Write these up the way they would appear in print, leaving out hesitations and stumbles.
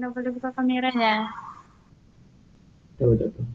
Nggak boleh buka kameranya. Tahu tak tahu.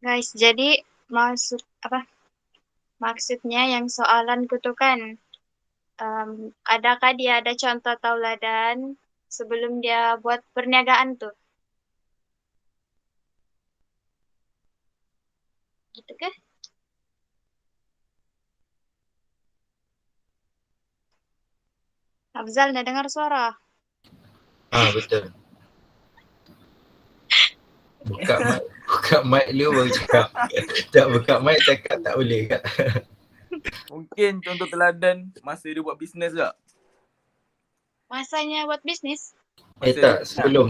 Guys, jadi maksudnya yang soalan tuh kan, adakah dia ada contoh tauladan sebelum dia buat perniagaan tuh? Gitu kan? Afzal, nggak dengar suara. Betul. Buka mic lu baru cakap. Tak buka mic cakap tak boleh kat. Mungkin contoh teladan masa dia buat bisnes tak? Masanya buat bisnis? Tak, sebelum.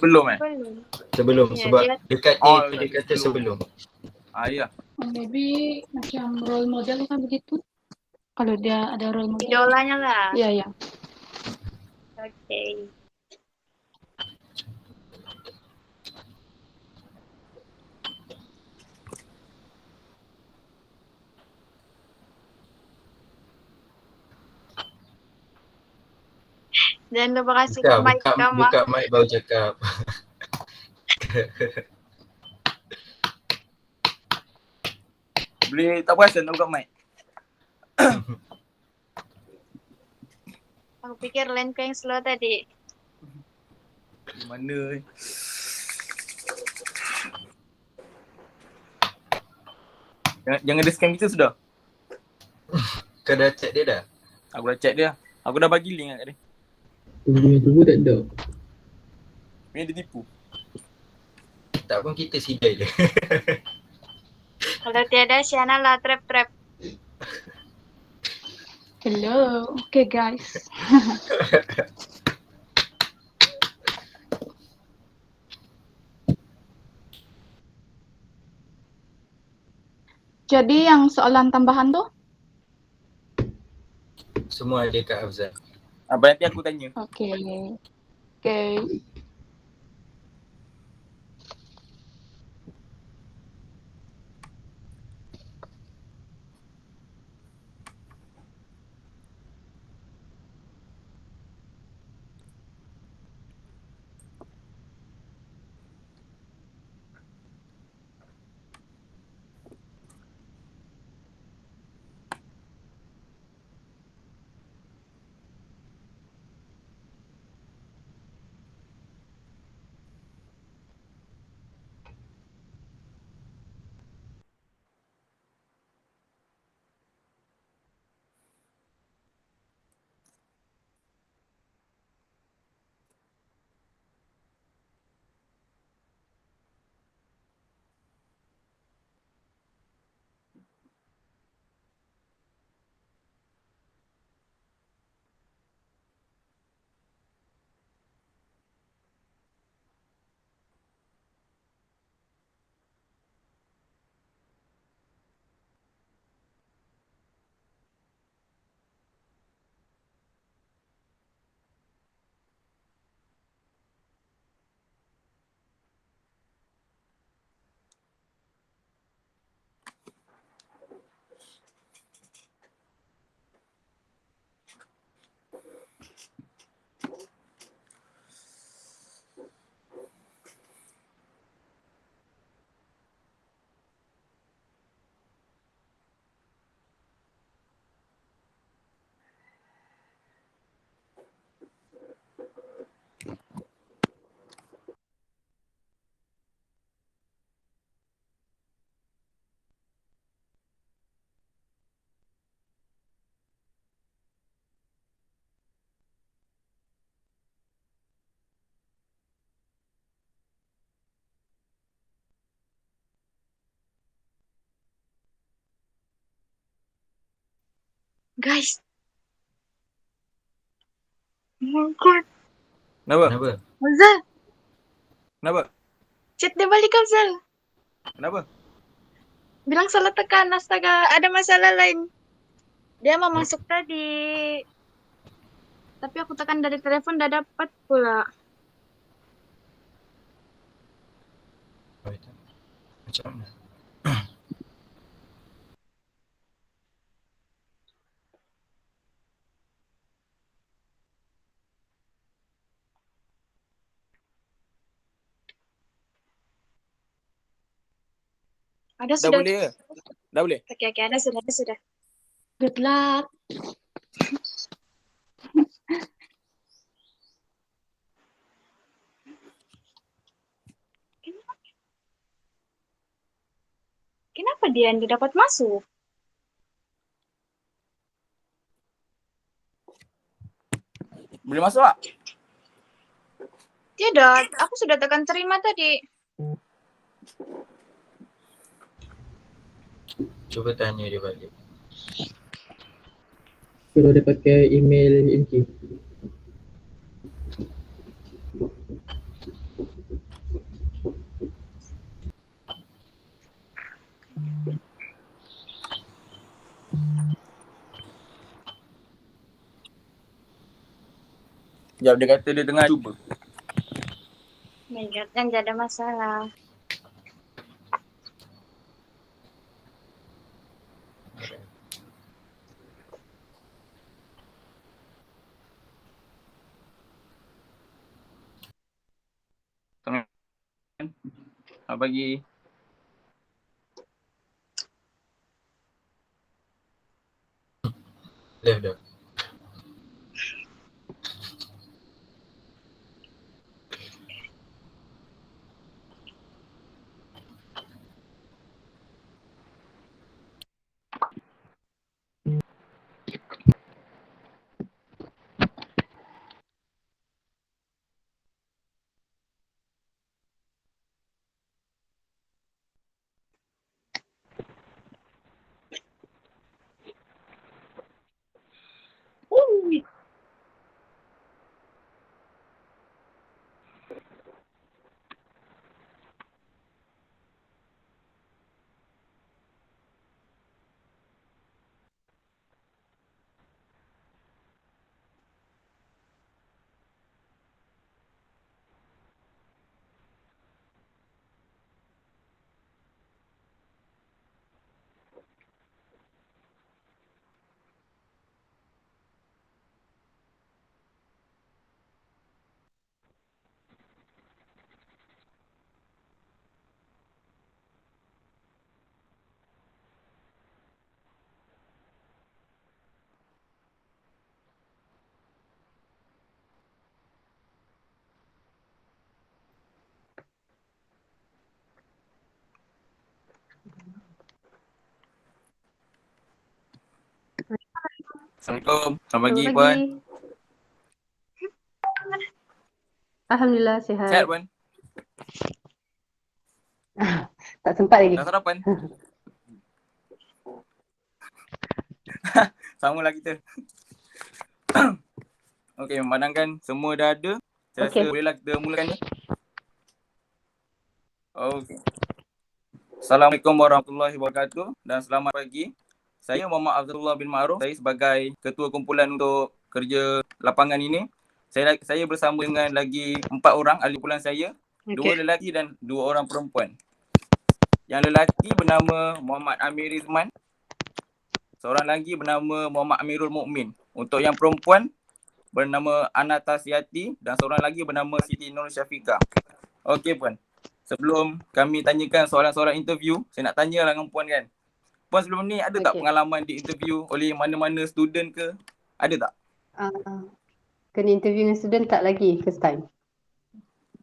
Belum. Sebelum Ya, sebab dia dekat Oh, dia dia kata sebelum. Ya. Maybe macam role model kan begitu. Kalau dia ada role model. idolanya lah. Iya, ya. Oke. Jangan lupa kasih ke mic kamu. Buka mic baru cakap. Boleh tak perasan tak buka mic. Aku pikir line ku yang slow tadi. Di mana? Jangan dia scam kita sudah. Kau dah check dia dah? Aku dah check dia. Aku dah bagi link kat dia. Tunggu tak ada. Punya dia tipu. Tak pun kita sidai je. Kalau tiada Siana lah trap. Hello. Okay, guys. Jadi yang soalan tambahan tuh? Semua ada kat Afzal. Nanti aku tanya. Oke. Oke. Guys. Oh my god. Kenapa? Kenapa? Afzal, Kenapa? chat dia balik Afzal. Kenapa? Bilang salah tekan, astaga, ada masalah lain. Dia mau masuk tadi. Tapi aku tekan dari telepon udah dapat pula. Macam mana? Ada Dah sudah. boleh ke? Dah boleh? Oke, ada sudah. Good luck. Kenapa dia tidak dapat masuk? Boleh masuk tak? Tidak, aku sudah tekan terima tadi. Cuba tanya dia balik. Suruh dia pakai email Inki. Sekejap dia kata dia tengah cuba. My God, yang ada masalah. Apa bagi? dah. Assalamualaikum. Selamat pagi Selamat Puan. pagi. Alhamdulillah Sehat sihat. Puan? Tak sempat lagi. Dah sarapan? Sama lah kita. Okey, memandangkan semua dah ada, saya rasa Okey. bolehlah kita mulakan ya. Okey. Assalamualaikum warahmatullahi wabarakatuh dan selamat pagi. Saya Muhammad Abdullah bin Ma'ruf. Saya sebagai ketua kumpulan untuk kerja lapangan ini. Saya bersama dengan lagi 4 orang ahli kumpulan saya. 2 lelaki dan 2 orang perempuan. Yang lelaki bernama Muhammad Amir Rizman. Seorang lagi bernama Muhammad Amirul Mukmin. Untuk yang perempuan bernama Ana Tasyati dan seorang lagi bernama Siti Nur Syafiqah. Okey Puan. Sebelum kami tanyakan soalan-soalan interview, saya nak tanya lah dengan Puan kan. Puan sebelum ni ada tak Okey. pengalaman di interview oleh mana-mana student ke? Ada tak? Kena interview dengan student tak lagi first time.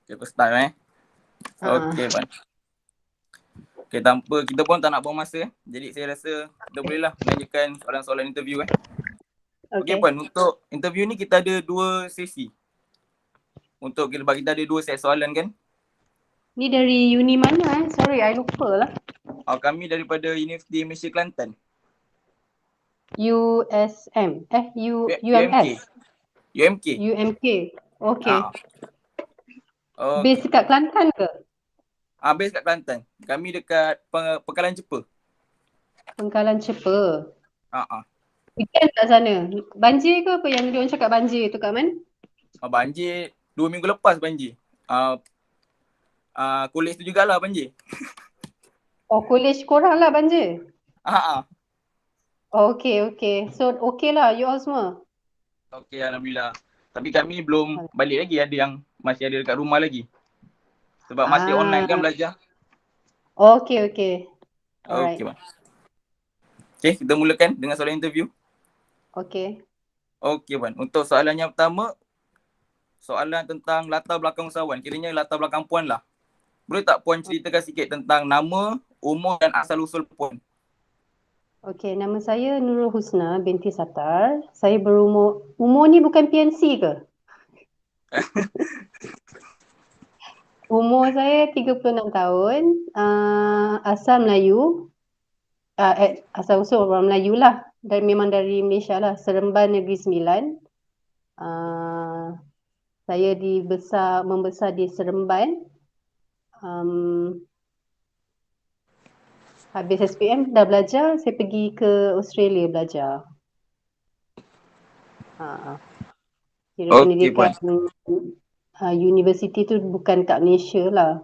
Okay, first time Okey Puan. Okey, tanpa kita pun tak nak buang masa jadi saya rasa kita bolehlah menanyakan soalan-soalan interview Okey Puan, untuk interview ni kita ada 2 sesi. Untuk kita ada 2 set soalan kan? Ni dari uni mana Sorry, I lupa lah. Kami daripada Universiti Malaysia Kelantan. USM. UMK. UMS. UMK. Okey. Okay. Base dekat Kelantan ke? Base kat Kelantan. Kami dekat Pekalan Cepa. Pengkalan Cepa. Hujan kat sana. Banjir ke apa yang diorang cakap banjir tu kat mana? Banjir 2 minggu lepas banjir. Kolej tu jugalah banjir. Oh, kolej korang lah banjir? Okey. So, okey lah you all semua? Okey, Alhamdulillah. Tapi kami belum balik lagi. Ada yang masih ada dekat rumah lagi. Sebab masih online kan belajar. Okey. Alright. Okey, Bang. Okey, kita mulakan dengan soalan interview. Okey. Okey, Puan. Untuk soalan yang pertama, soalan tentang latar belakang usahawan. Kiranya latar belakang Puan lah. Boleh tak Puan ceritakan sikit tentang nama, umur dan asal usul Puan? Okey, nama saya Nurul Husna binti Sattar. Saya umur ni bukan PNC ke? Umur saya 36 tahun. Asal Melayu. Asal usul orang Melayu lah. Dan memang dari Malaysia lah. Seremban Negeri Sembilan. Saya membesar di Seremban. Habis SPM dah belajar, saya pergi ke Australia belajar. Kira pendidikan universiti tu bukan kat Malaysia lah.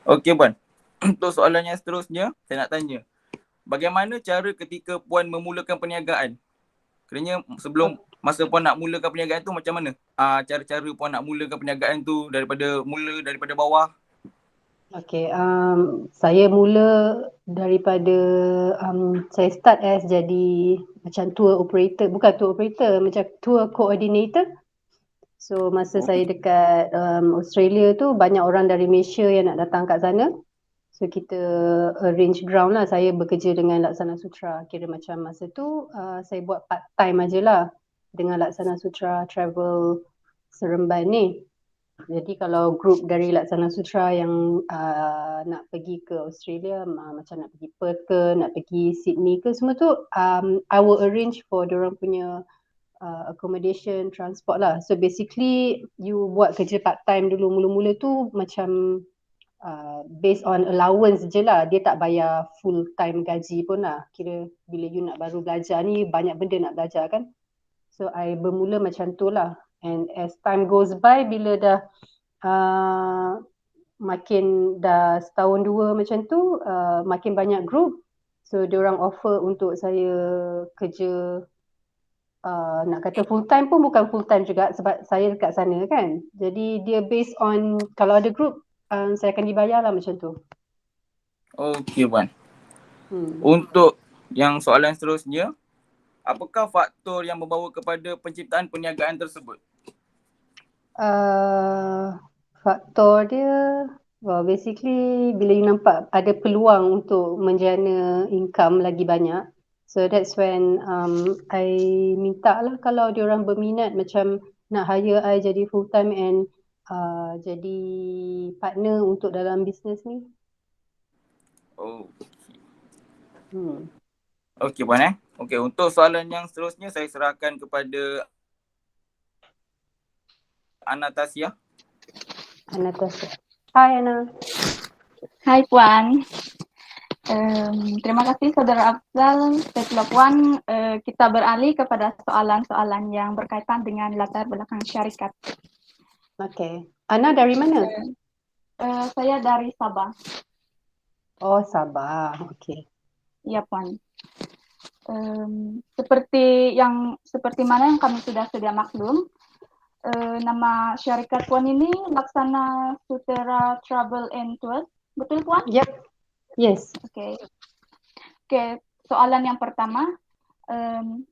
Okey Puan. Untuk soalan yang seterusnya, saya nak tanya. Bagaimana cara ketika Puan memulakan perniagaan? Kerana masa Puan nak mulakan perniagaan tu macam mana? Cara-cara Puan nak mulakan perniagaan tu daripada bawah? Okay, saya mula daripada saya start as jadi macam tour operator, bukan tour operator, macam tour coordinator. So masa saya dekat Australia tu banyak orang dari Malaysia yang nak datang kat sana. So kita arrange ground lah. Saya bekerja dengan Laksana Sutra. Kira macam masa tu saya buat part time aje lah dengan Laksana Sutra travel Seremban ni. Jadi kalau group dari Laksana Sutra yang nak pergi ke Australia, macam nak pergi Perth ke, nak pergi Sydney ke, semua tu I will arrange for diorang punya accommodation, transport lah. So basically you buat kerja part time dulu mula-mula tu macam based on allowance je lah. Dia tak bayar full time gaji pun lah. Kira bila you nak baru belajar ni banyak benda nak belajar kan. So I bermula macam tu lah. And as time goes by, bila dah makin dah setahun dua macam tu, makin banyak group. So diorang offer untuk saya kerja nak kata full time pun bukan full time juga sebab saya dekat sana kan. Jadi dia based on kalau ada group saya akan dibayar lah macam tu. Okey Puan. Untuk yang soalan seterusnya, apakah faktor yang membawa kepada penciptaan perniagaan tersebut? Faktor dia, well basically bila you nampak ada peluang untuk menjana income lagi banyak, so that's when I minta lah kalau diorang berminat macam nak hire I jadi full time and jadi partner untuk dalam bisnes ni. Okey Puan Okey, untuk soalan yang seterusnya saya serahkan kepada Anastasia. Anastasia. Hai Ana. Hai Puan. Terima kasih Saudara Afzal. Setelah Puan, kita beralih kepada soalan-soalan yang berkaitan dengan latar belakang syarikat. Okay. Ana dari mana? Saya dari Sabah. Oh Sabah, okay. Ya Puan. Seperti mana yang kami sudah sedia maklum, nama syarikat Puan ini Laksana Sutra Travel and Tours, betul Puan? Yep. Yes. Okay. Soalan yang pertama,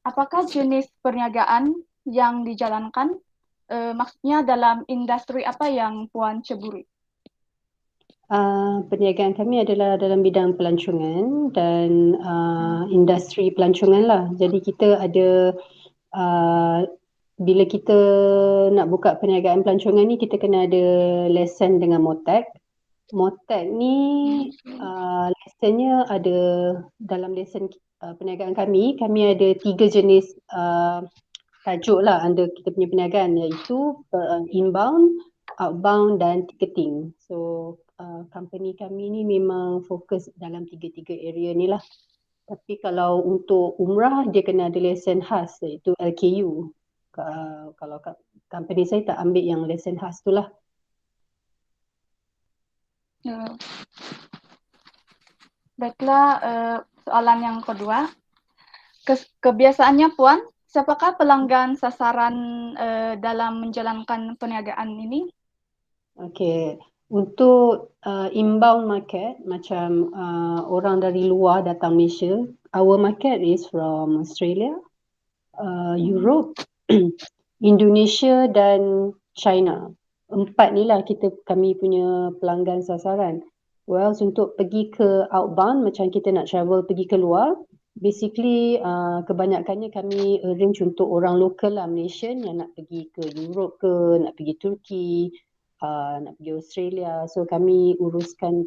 apakah jenis perniagaan yang dijalankan? Maksudnya dalam industri apa yang Puan ceburi? Perniagaan kami adalah dalam bidang pelancongan dan industri pelancongan lah. Jadi kita ada bila kita nak buka perniagaan pelancongan ni, kita kena ada lesen dengan MOTAC. MOTAC ni lesennya ada dalam lesen perniagaan kami ada 3 jenis tajuk lah under kita punya perniagaan, iaitu inbound, outbound dan ticketing. So company kami ni memang fokus dalam 3 area ni lah. Tapi kalau untuk umrah dia kena ada lesen khas, iaitu LKU. Kalau company saya tak ambil yang lesen khas tu lah. Baiklah, soalan yang kedua. Kebiasaannya Puan, siapakah pelanggan sasaran dalam menjalankan perniagaan ini? Okay, untuk inbound market, macam orang dari luar datang Malaysia, our market is from Australia, Europe, Indonesia dan China. 4 ni lah kami punya pelanggan sasaran. Well, untuk pergi ke outbound, macam kita nak travel pergi ke luar, basically kebanyakannya kami arrange untuk orang lokal lah, Malaysian yang nak pergi ke Europe ke, nak pergi Turki, nak pergi Australia. So kami uruskan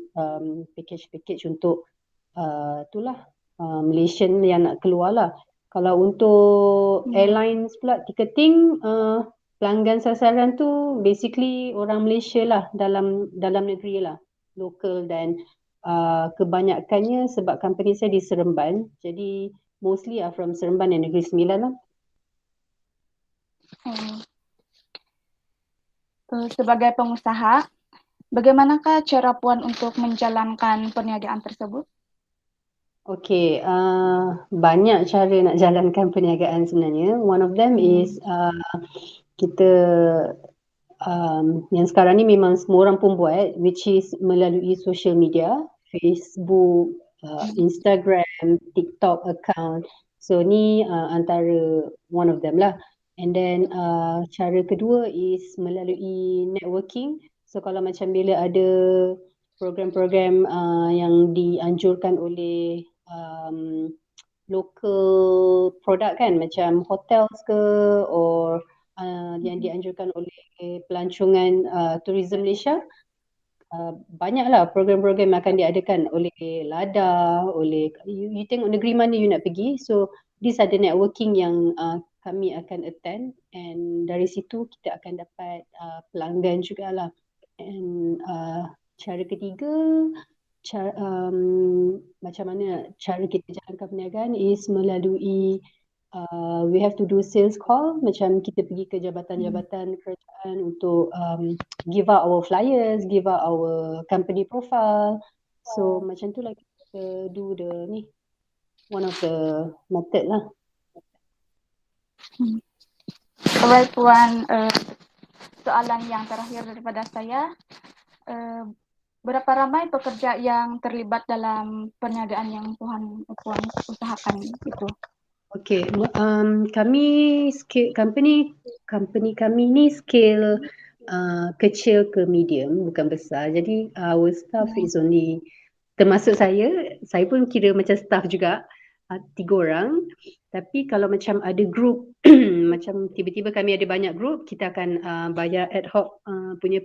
package untuk itulah Malaysian yang nak keluar lah. Kalau untuk airlines pula, ticketing, pelanggan sasaran tu basically orang Malaysia lah, dalam negeri lah, lokal, dan kebanyakannya sebab company saya di Seremban, jadi mostly are from Seremban dan Negeri Sembilan lah. Sebagai pengusaha, bagaimanakah cara Puan untuk menjalankan perniagaan tersebut? Okay, banyak cara nak jalankan perniagaan sebenarnya. One of them is kita yang sekarang ni memang semua orang pun buat, which is melalui social media, Facebook, Instagram, TikTok account. So ni antara one of them lah. And then cara kedua is melalui networking. So kalau macam bila ada program-program yang dianjurkan oleh local product kan, macam hotels ke, or yang dianjurkan oleh pelancongan Tourism Malaysia, banyaklah program-program yang akan diadakan oleh LADA, oleh you tengok negeri mana you nak pergi. So these are the networking yang kami akan attend, and dari situ kita akan dapat pelanggan jugalah. And cara ketiga, macam mana cara kita jalankan perniagaan is melalui we have to do sales call, macam kita pergi ke jabatan-jabatan kerajaan untuk give out our flyers, give out our company profile. So macam tu lah kita do the ni, one of the method lah. Alright Puan, soalan yang terakhir daripada saya, berapa ramai pekerja yang terlibat dalam perniagaan yang Puan usahakan itu? Okay, kami company kami ni scale kecil ke medium, bukan besar. Jadi our staff is only, termasuk saya pun kira macam staff juga, 3 orang. Tapi kalau macam ada group, macam tiba-tiba kami ada banyak group, kita akan bayar ad hoc punya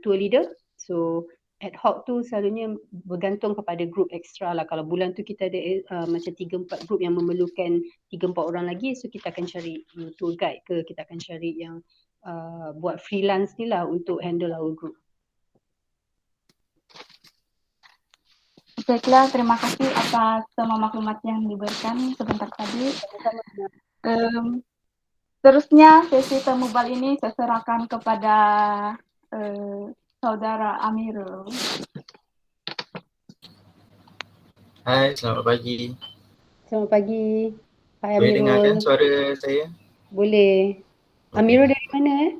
tour leader. So ad hoc tu selalunya bergantung kepada group extra lah. Kalau bulan tu kita ada macam 3-4 group yang memerlukan 3-4 orang lagi, so kita akan cari tour guide ke, kita akan cari yang buat freelance ni lah untuk handle our group. Baiklah, terima kasih atas semua maklumat yang diberikan sebentar tadi. Terusnya sesi pemubal ini saya serahkan kepada Saudara Amirul. Hai, selamat pagi. Selamat pagi, Pak Boleh dengar kan Amirul. suara saya? Boleh. Amirul dari mana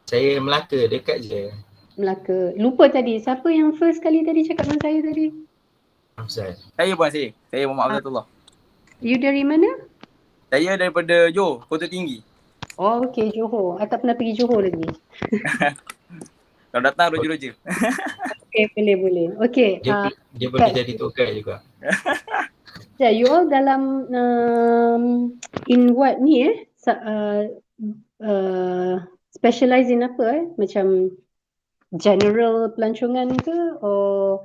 Saya Melaka, dekat je. Melaka. Lupa tadi, siapa yang first kali tadi cakap dengan saya tadi? Afzal. Saya Puan, saya Muhammad Abdullah. You dari mana? Saya daripada Johor, Kota Tinggi. Oh, okay, Johor. I tak pernah pergi Johor lagi. Kalau datang roja-roja. Okay, boleh. Okay. Dia boleh jadi tour guide juga. Yeah, you all dalam in what ni specialize in apa macam general pelancongan ke, or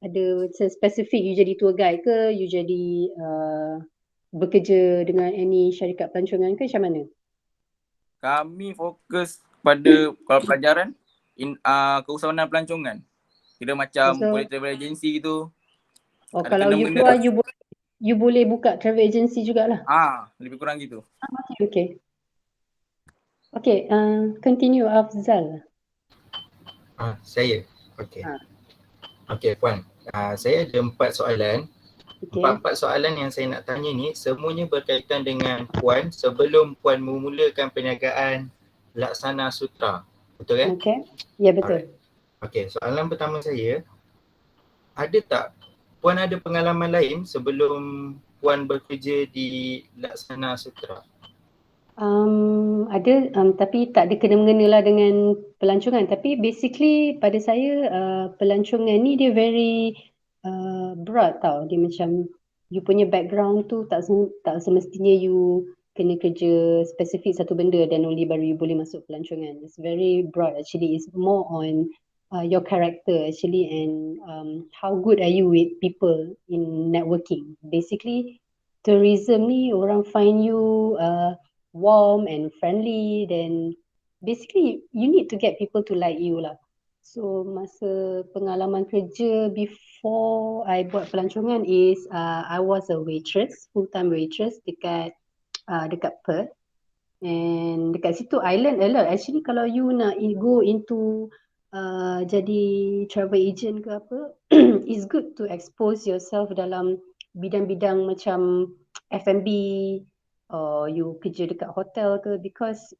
ada spesifik you jadi tour guide ke, you jadi bekerja dengan any syarikat pelancongan ke, macam mana? Kami fokus pada kalau pelajaran keusahawanan pelancongan. Kira macam boleh travel agency gitu. Oh, ada kalau you kena-mengena. keluar you boleh buka travel agency jugalah. Lebih kurang gitu. Okay, continue Afzal. Saya. Okay Puan. Saya ada 4 soalan. Okay. 4 soalan yang saya nak tanya ni semuanya berkaitan dengan Puan sebelum Puan memulakan perniagaan Laksana Sutra. Betul kan? Okay. Ya, betul. Okay, soalan pertama saya, ada tak Puan ada pengalaman lain sebelum Puan bekerja di Laksana Sutra? Ada, tapi tak ada kena-mengena lah dengan pelancongan. Tapi basically pada saya pelancongan ni dia very broad tau. Dia macam you punya background tu tak semestinya you kena kerja spesifik satu benda dan only baru you boleh masuk pelancongan. It's very broad actually. It's more on your character actually, and how good are you with people in networking. Basically tourism ni orang find you warm and friendly, then basically you need to get people to like you lah. So masa pengalaman kerja before I buat pelancongan is I was a waitress, full-time waitress dekat Perth. And dekat situ I learn a lot. Actually kalau you nak go into jadi travel agent ke apa, it's good to expose yourself dalam bidang-bidang macam F&B, or you kerja dekat hotel ke, because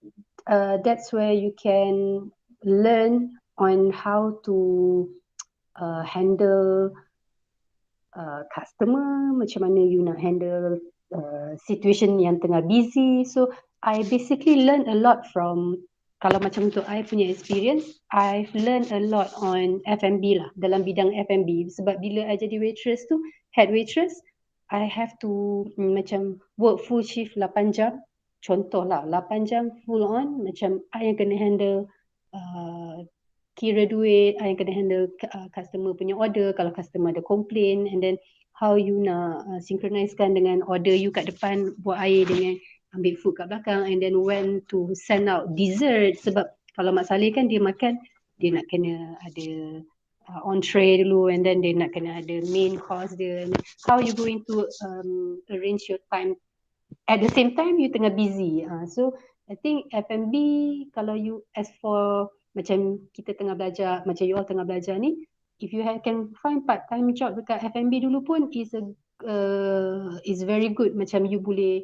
that's where you can learn on how to handle customer, macam mana you nak handle situation yang tengah busy. So I basically learn a lot from, kalau macam untuk I punya experience, I've learned a lot on F&B lah, dalam bidang F&B. Sebab bila I jadi waitress tu, head waitress, I have to macam work full shift 8 jam. Contoh lah, 8 jam full on, macam I yang kena handle kira duit, I yang kena handle customer punya order, kalau customer ada complain, and then how you nak synchronizekan dengan order you kat depan, buat air dengan ambil food kat belakang, and then when to send out dessert. Sebab kalau Mak Saleh kan dia makan, dia nak kena ada entree dulu, and then dia nak kena ada main course dia. How you going to arrange your time at the same time you tengah busy. So I think F&B, kalau you as for macam kita tengah belajar, macam you all tengah belajar ni, if you can find part time job dekat F&B dulu pun is very good. Macam you boleh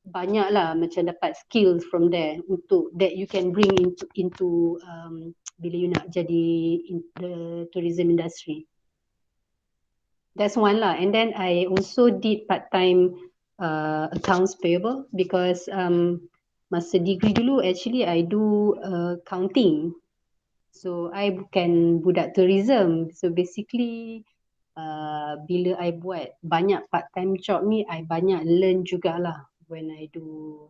banyak lah macam dapat skills from there untuk that you can bring into bila you nak jadi in the tourism industry. That's one lah. And then I also did part-time accounts payable because masa degree dulu actually I do accounting. So I bukan budak tourism. So basically bila I buat banyak part-time job ni, I banyak learn jugalah when I do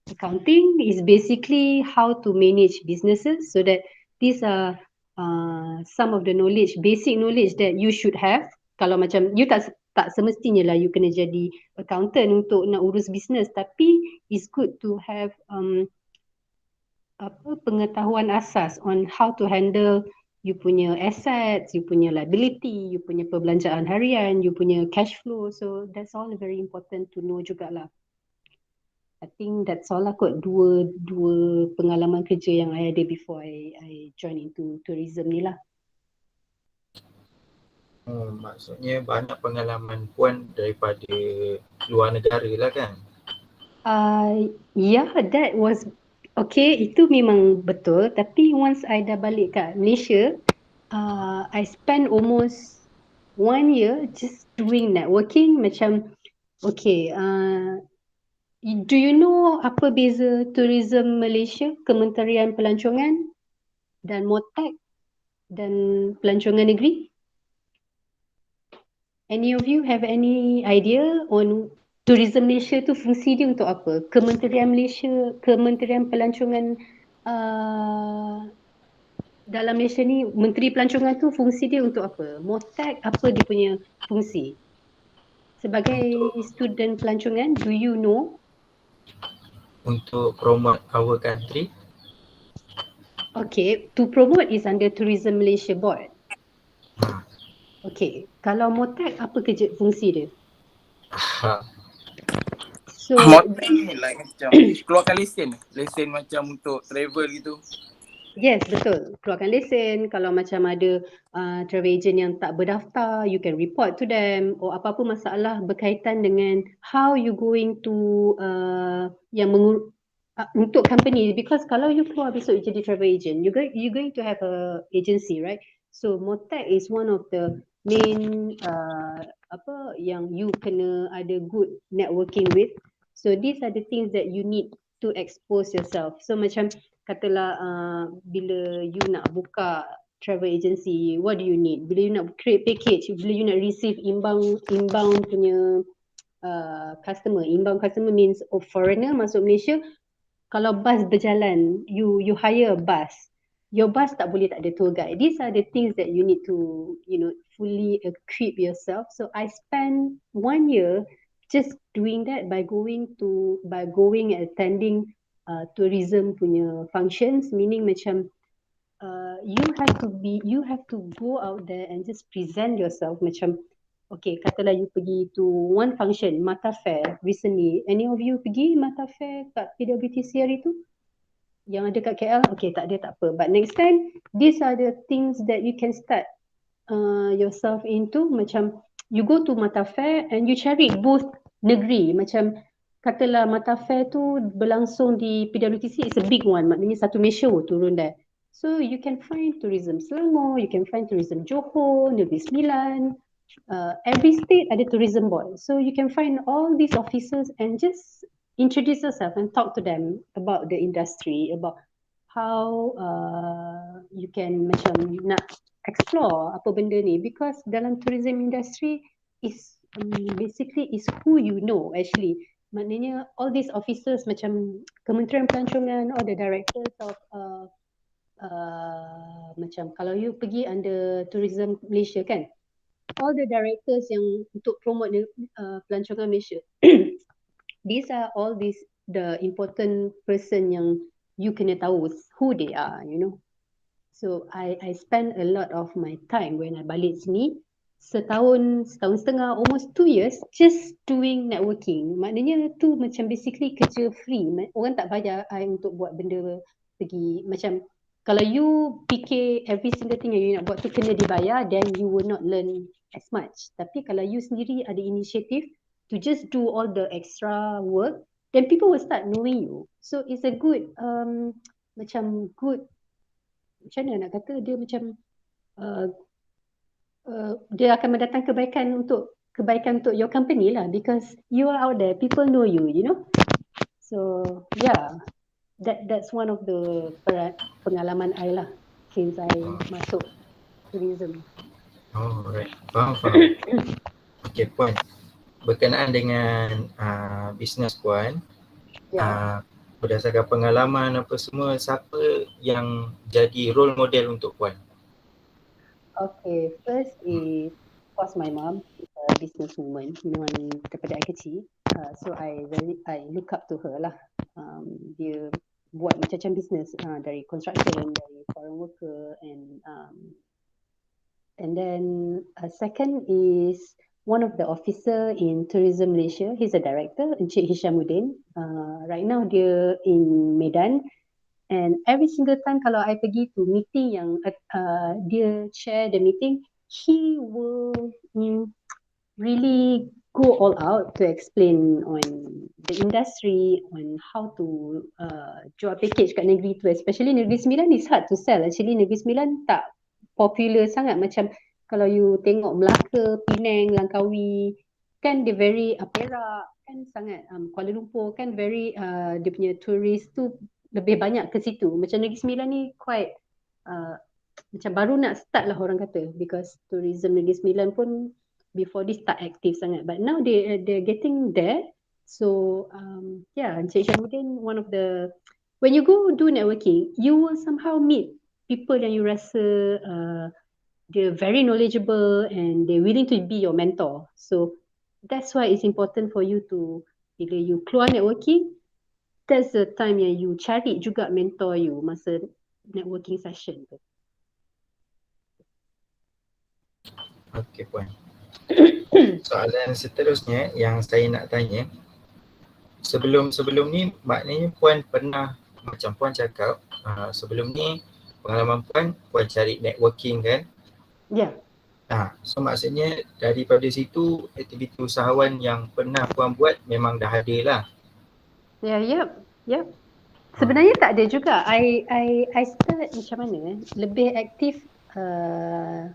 accounting. Is basically how to manage businesses, so that these are some of the knowledge, basic knowledge that you should have. Kalau macam you tak semestinya lah you kena jadi accountant untuk nak urus business, tapi it's good to have pengetahuan asas on how to handle you punya assets, you punya liability, you punya perbelanjaan harian, you punya cash flow. So that's all very important to know jugalah. I think that's all lah kot, dua pengalaman kerja yang I ada before I join into tourism ni lah. Oh, maksudnya banyak pengalaman Puan daripada luar negara lah kan? Yeah, that was okay, itu memang betul. Tapi once I dah balik kat Malaysia, I spent almost 1 year just doing networking. Macam, okay, do you know apa beza Tourism Malaysia, Kementerian Pelancongan dan MOTAC dan Pelancongan Negeri? Any of you have any idea on Tourism Malaysia tu fungsi dia untuk apa? Kementerian Malaysia, Kementerian Pelancongan dalam Malaysia ni, Menteri Pelancongan tu fungsi dia untuk apa? MOTAC apa dia punya fungsi? Sebagai student pelancongan, do you know? Untuk promote our country. Okay, to promote is under Tourism Malaysia Board. Okay, kalau MOTAC apa kerja fungsi dia? So MOTAC ni like macam keluarkan lesen macam untuk travel gitu. yes, betul. Keluarkan lesen. Kalau macam ada travel agent yang tak berdaftar, you can report to them. Or apa-apa masalah berkaitan dengan how you going to untuk company. Because kalau you keluar besok jadi travel agent, you going to have a agency, right? So MOTAC is one of the main yang you kena ada good networking with. So these are the things that you need to expose yourself. So macam katalah bila you nak buka travel agency, what do you need? Bila you nak create package, bila you nak receive inbound punya customer. Inbound customer means foreigner masuk Malaysia. Kalau bus berjalan, you hire a bus. Your bus tak boleh tak ada tour guide. These are the things that you need to, fully equip yourself. So I spent 1 year just doing that by going and attending tourism punya functions, meaning macam you have to go out there and just present yourself. Macam okay, katalah you pergi to one function, Mata Fair recently. Any of you pergi Mata Fair kat PWTC hari tu? Yang ada kat KL? Okay, tak ada, tak apa. But next time, these are the things that you can start yourself into. Macam you go to Mata Fair and you cari booth negeri. Macam katalah Mata Fair tu berlangsung di PWTC, it's a big one, maknanya satu Malaysia turun there. So you can find tourism Selangor, you can find tourism Johor, Negeri Sembilan, every state ada tourism board. So you can find all these officers and just introduce yourself and talk to them about the industry, about how you can macam nak explore apa benda ni, because dalam tourism industry is basically is who you know actually. Maknanya all these officers macam Kementerian Pelancongan, all the directors of macam kalau you pergi under Tourism Malaysia kan, all the directors yang untuk promote pelancongan Malaysia these are all the important person yang you kena tahu who they are, you know. So I spend a lot of my time when I balik sini, setahun setengah, almost 2 years just doing networking. Maknanya tu macam basically kerja free. Orang tak bayar I untuk buat benda pergi. Macam kalau you fikir every single thing yang you nak buat tu kena dibayar, then you will not learn as much. Tapi kalau you sendiri ada initiative to just do all the extra work, then people will start knowing you. So it's a good macam good, macam mana nak kata, dia macam dia akan mendatang kebaikan untuk your company lah, because you are out there, people know you, you know. So yeah, that's one of the pengalaman I lah since I masuk tourism. Oh, right. Faham. Okay, Puan. Berkenaan dengan bisnes Puan, berdasarkan pengalaman apa semua, siapa yang jadi role model untuk Puan? Okay, first is of course my mom, a businesswoman, memang daripada I kecil. So I look up to her lah. Dia buat macam-macam business dari construction, dari foreign worker, and then second is one of the officer in Tourism Malaysia. He's a director, Encik Hishamuddin. Right now dia in Medan. And every single time kalau I pergi to meeting yang dia chair the meeting, he will really go all out to explain on the industry, on how to jual package kat negeri tu. Especially Negeri Sembilan is hard to sell. Actually Negeri Sembilan tak popular sangat. Macam kalau you tengok Melaka, Penang, Langkawi, kan dia very Perak kan sangat, Kuala Lumpur kan very dia punya tourist tu lebih banyak ke situ. Macam Negeri Sembilan ni quite macam baru nak start lah orang kata, because tourism Negeri Sembilan pun before this tak aktif sangat, but now they're getting there. So yeah, Encik Hishamuddin, one of the, when you go do networking, you will somehow meet people yang you rasa they're very knowledgeable and they're willing to be your mentor. So that's why it's important for you to, bila you keluar networking, that's the time yang you cari juga mentor you masa networking session tu. Okay, Puan. Soalan seterusnya yang saya nak tanya, sebelum ni maknanya Puan pernah, macam Puan cakap, sebelum ni pengalaman Puan cari networking kan? Ya. Yeah. So maksudnya daripada situ aktiviti usahawan yang pernah Puan buat memang dah ada lah. Yep. Sebenarnya tak ada juga. I start macam mana? Lebih aktif 3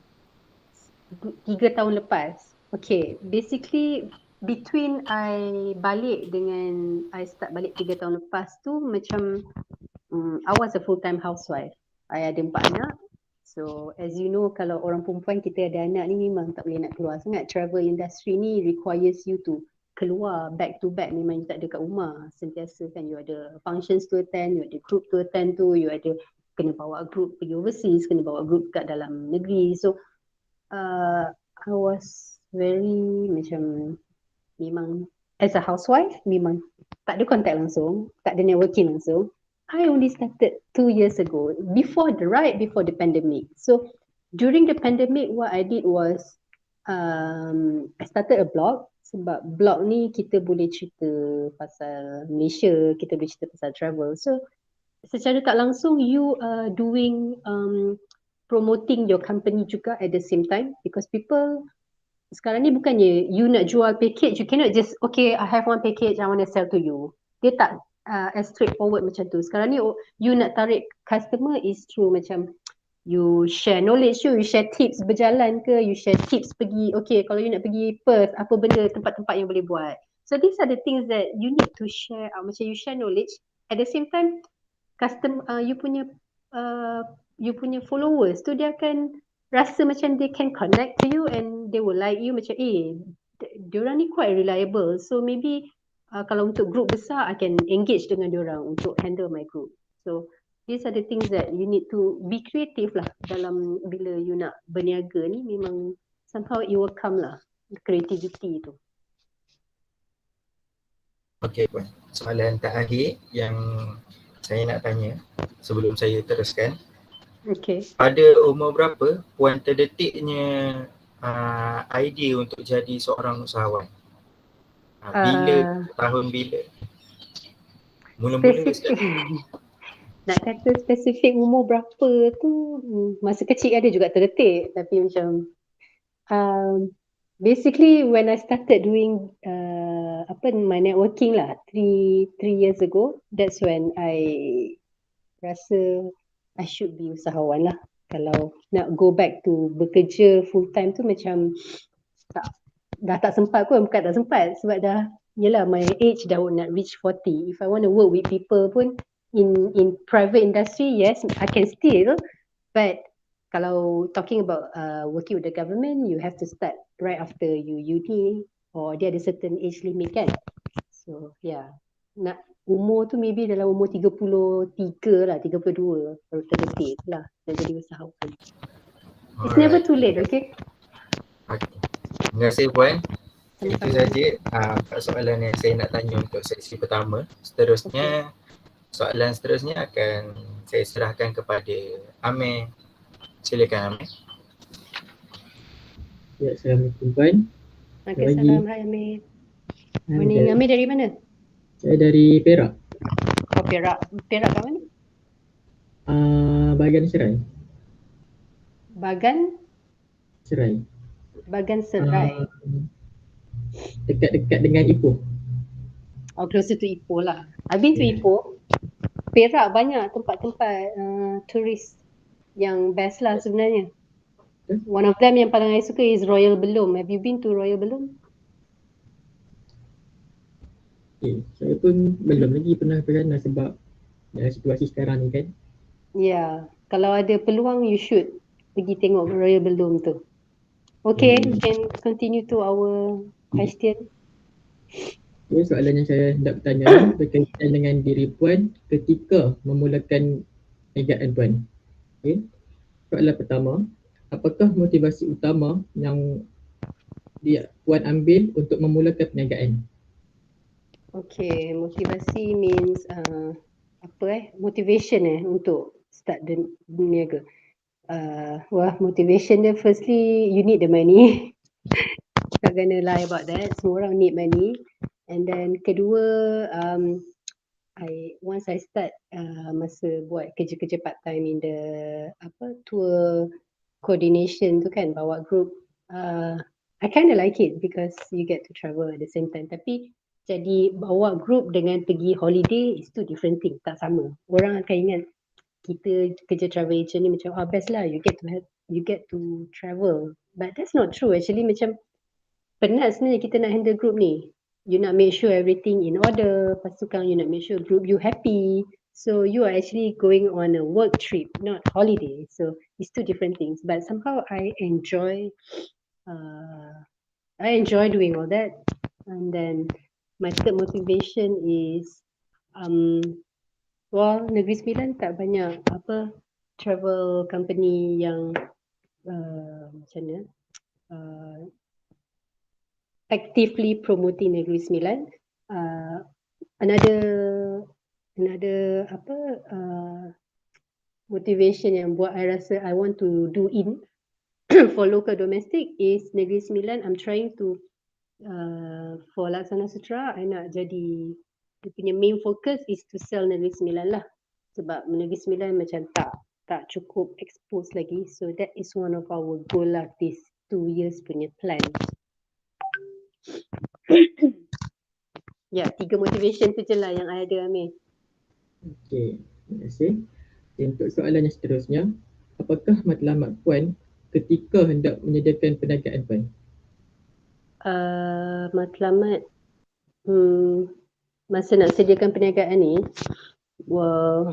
tahun lepas. Okay, basically between I balik dengan I start balik 3 tahun lepas tu macam I was a full-time housewife. I ada 4 anak. So as you know, kalau orang perempuan kita ada anak ni memang tak boleh nak keluar sangat. Travel industry ni requires you to keluar back to back, memang you tak ada kat rumah sentiasa kan. You ada functions to attend, you ada group to attend tu, you ada kena bawa group pergi overseas, kena bawa group kat dalam negeri. So I was very macam, memang as a housewife memang tak ada contact langsung, tak ada networking langsung. I only started 2 years ago, right before the pandemic. So during the pandemic, what I did was I started a blog, sebab blog ni kita boleh cerita pasal Malaysia, kita boleh cerita pasal travel. So secara tak langsung you are doing promoting your company juga at the same time, because people sekarang ni bukannya you nak jual package, you cannot just okay I have one package I want to sell to you. Dia tak as straightforward macam tu. Sekarang ni you nak tarik customer is through macam you share knowledge you share tips berjalan ke, you share tips pergi, okay kalau you nak pergi Perth, apa benda tempat-tempat yang boleh buat. So these are the things that you need to share, macam you share knowledge, at the same time you punya followers tu dia akan rasa macam they can connect to you and they will like you macam diorang ni quite reliable, so maybe kalau untuk group besar I can engage dengan diorang untuk handle my group. So these are the things that you need to be creative lah dalam bila you nak berniaga ni, memang somehow it will come lah, creativity tu. Okey puan. Soalan terakhir yang saya nak tanya sebelum saya teruskan. Okay. Pada umur berapa puan terdetiknya idea untuk jadi seorang usahawan? Bila, tahun bila? Mula-mula sekali. Nak kata spesifik umur berapa tu, masa kecil ada juga terdetik, tapi macam basically when I started doing my networking lah 3 years ago, that's when I rasa I should be usahawan lah. Kalau nak go back to bekerja full time tu macam dah tak sempat kot, bukan tak sempat, sebab dah, yelah my age dah nak reach 40. If I want to work with people pun in private industry, yes I can still, but kalau talking about working with the government, you have to start right after you uni, or dia ada certain age limit kan. So yeah, nak umur tu maybe dalam umur 33 lah, 32 baru terdetik lah nak jadi usahawan. It's never too late, okay? Okay. Terima kasih puan. Itu saja soalan yang saya nak tanya untuk sesi pertama. Seterusnya, soalan seterusnya akan saya serahkan kepada Amir. Silakan Amir. Ya, Assalamualaikum puan. Waalaikumsalam, hai Amir. Morning, Amir dari mana? Saya dari Perak. Oh, Perak. Perak kat mana? Bagan Serai. Bagan Serai. Serai. Dekat-dekat dengan Ipoh. Oh, closer to Ipoh lah. I've been to Ipoh. Perak banyak tempat-tempat turis yang best lah sebenarnya. One of them yang paling I suka is Royal Belum. Have you been to Royal Belum? Okay, saya pun belum lagi pernah ke sana sebab dalam situasi sekarang ni kan. Yeah, kalau ada peluang you should pergi tengok Royal Belum tu. Okay, we can continue to our question. Okay, soalan yang saya hendak bertanya berkaitan dengan diri puan ketika memulakan perniagaan puan. Okay. Soalan pertama, apakah motivasi utama yang puan ambil untuk memulakan perniagaan? Okay, motivasi means motivation untuk start berniaga. Motivation dia firstly you need the money. Not gonna lie about that. Semua orang need money. And then kedua, once I start masa buat kerja-kerja part time in the tour coordination tu kan, bawa group, I kind of like it because you get to travel at the same time. Tapi jadi bawa group dengan pergi holiday is two different things, tak sama. Orang akan ingat kita kerja travel agent ni macam best lah, you get to travel, but that's not true actually. Macam penat sebenarnya kita nak handle group ni. You nak make sure everything in order, lepas tu kan you nak make sure group you happy, so you are actually going on a work trip, not holiday. So it's two different things, but somehow I enjoy doing all that. And then my third motivation is Negeri Sembilan tak banyak travel company yang macam mana actively promoting Negeri Sembilan. Another motivation yang buat I rasa I want to do in for local domestic is Negeri Sembilan. I'm trying to for Laksana Sutera, I nak jadi, dia punya main focus is to sell Negeri Sembilan lah, sebab Negeri Sembilan macam tak cukup expose lagi. So that is one of our goal lah, this 2 years punya plan. Ya, 3 motivation tu je lah yang I ada ambil. Okey, terima kasih. Untuk soalan yang seterusnya, apakah matlamat Puan ketika hendak menyediakan perniagaan Puan? Matlamat masa nak sediakan perniagaan ni,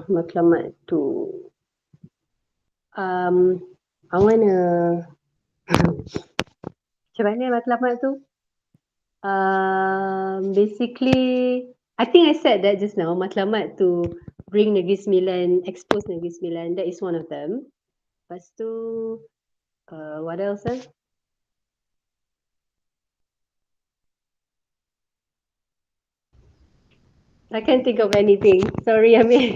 matlamat tu I wanna macam mana matlamat tu? Basically, I think I said that just now, matlamat to bring Negeri Sembilan, expose Negeri Sembilan, that is one of them. Lepas tu, what else? I can't think of anything. Sorry, Amir.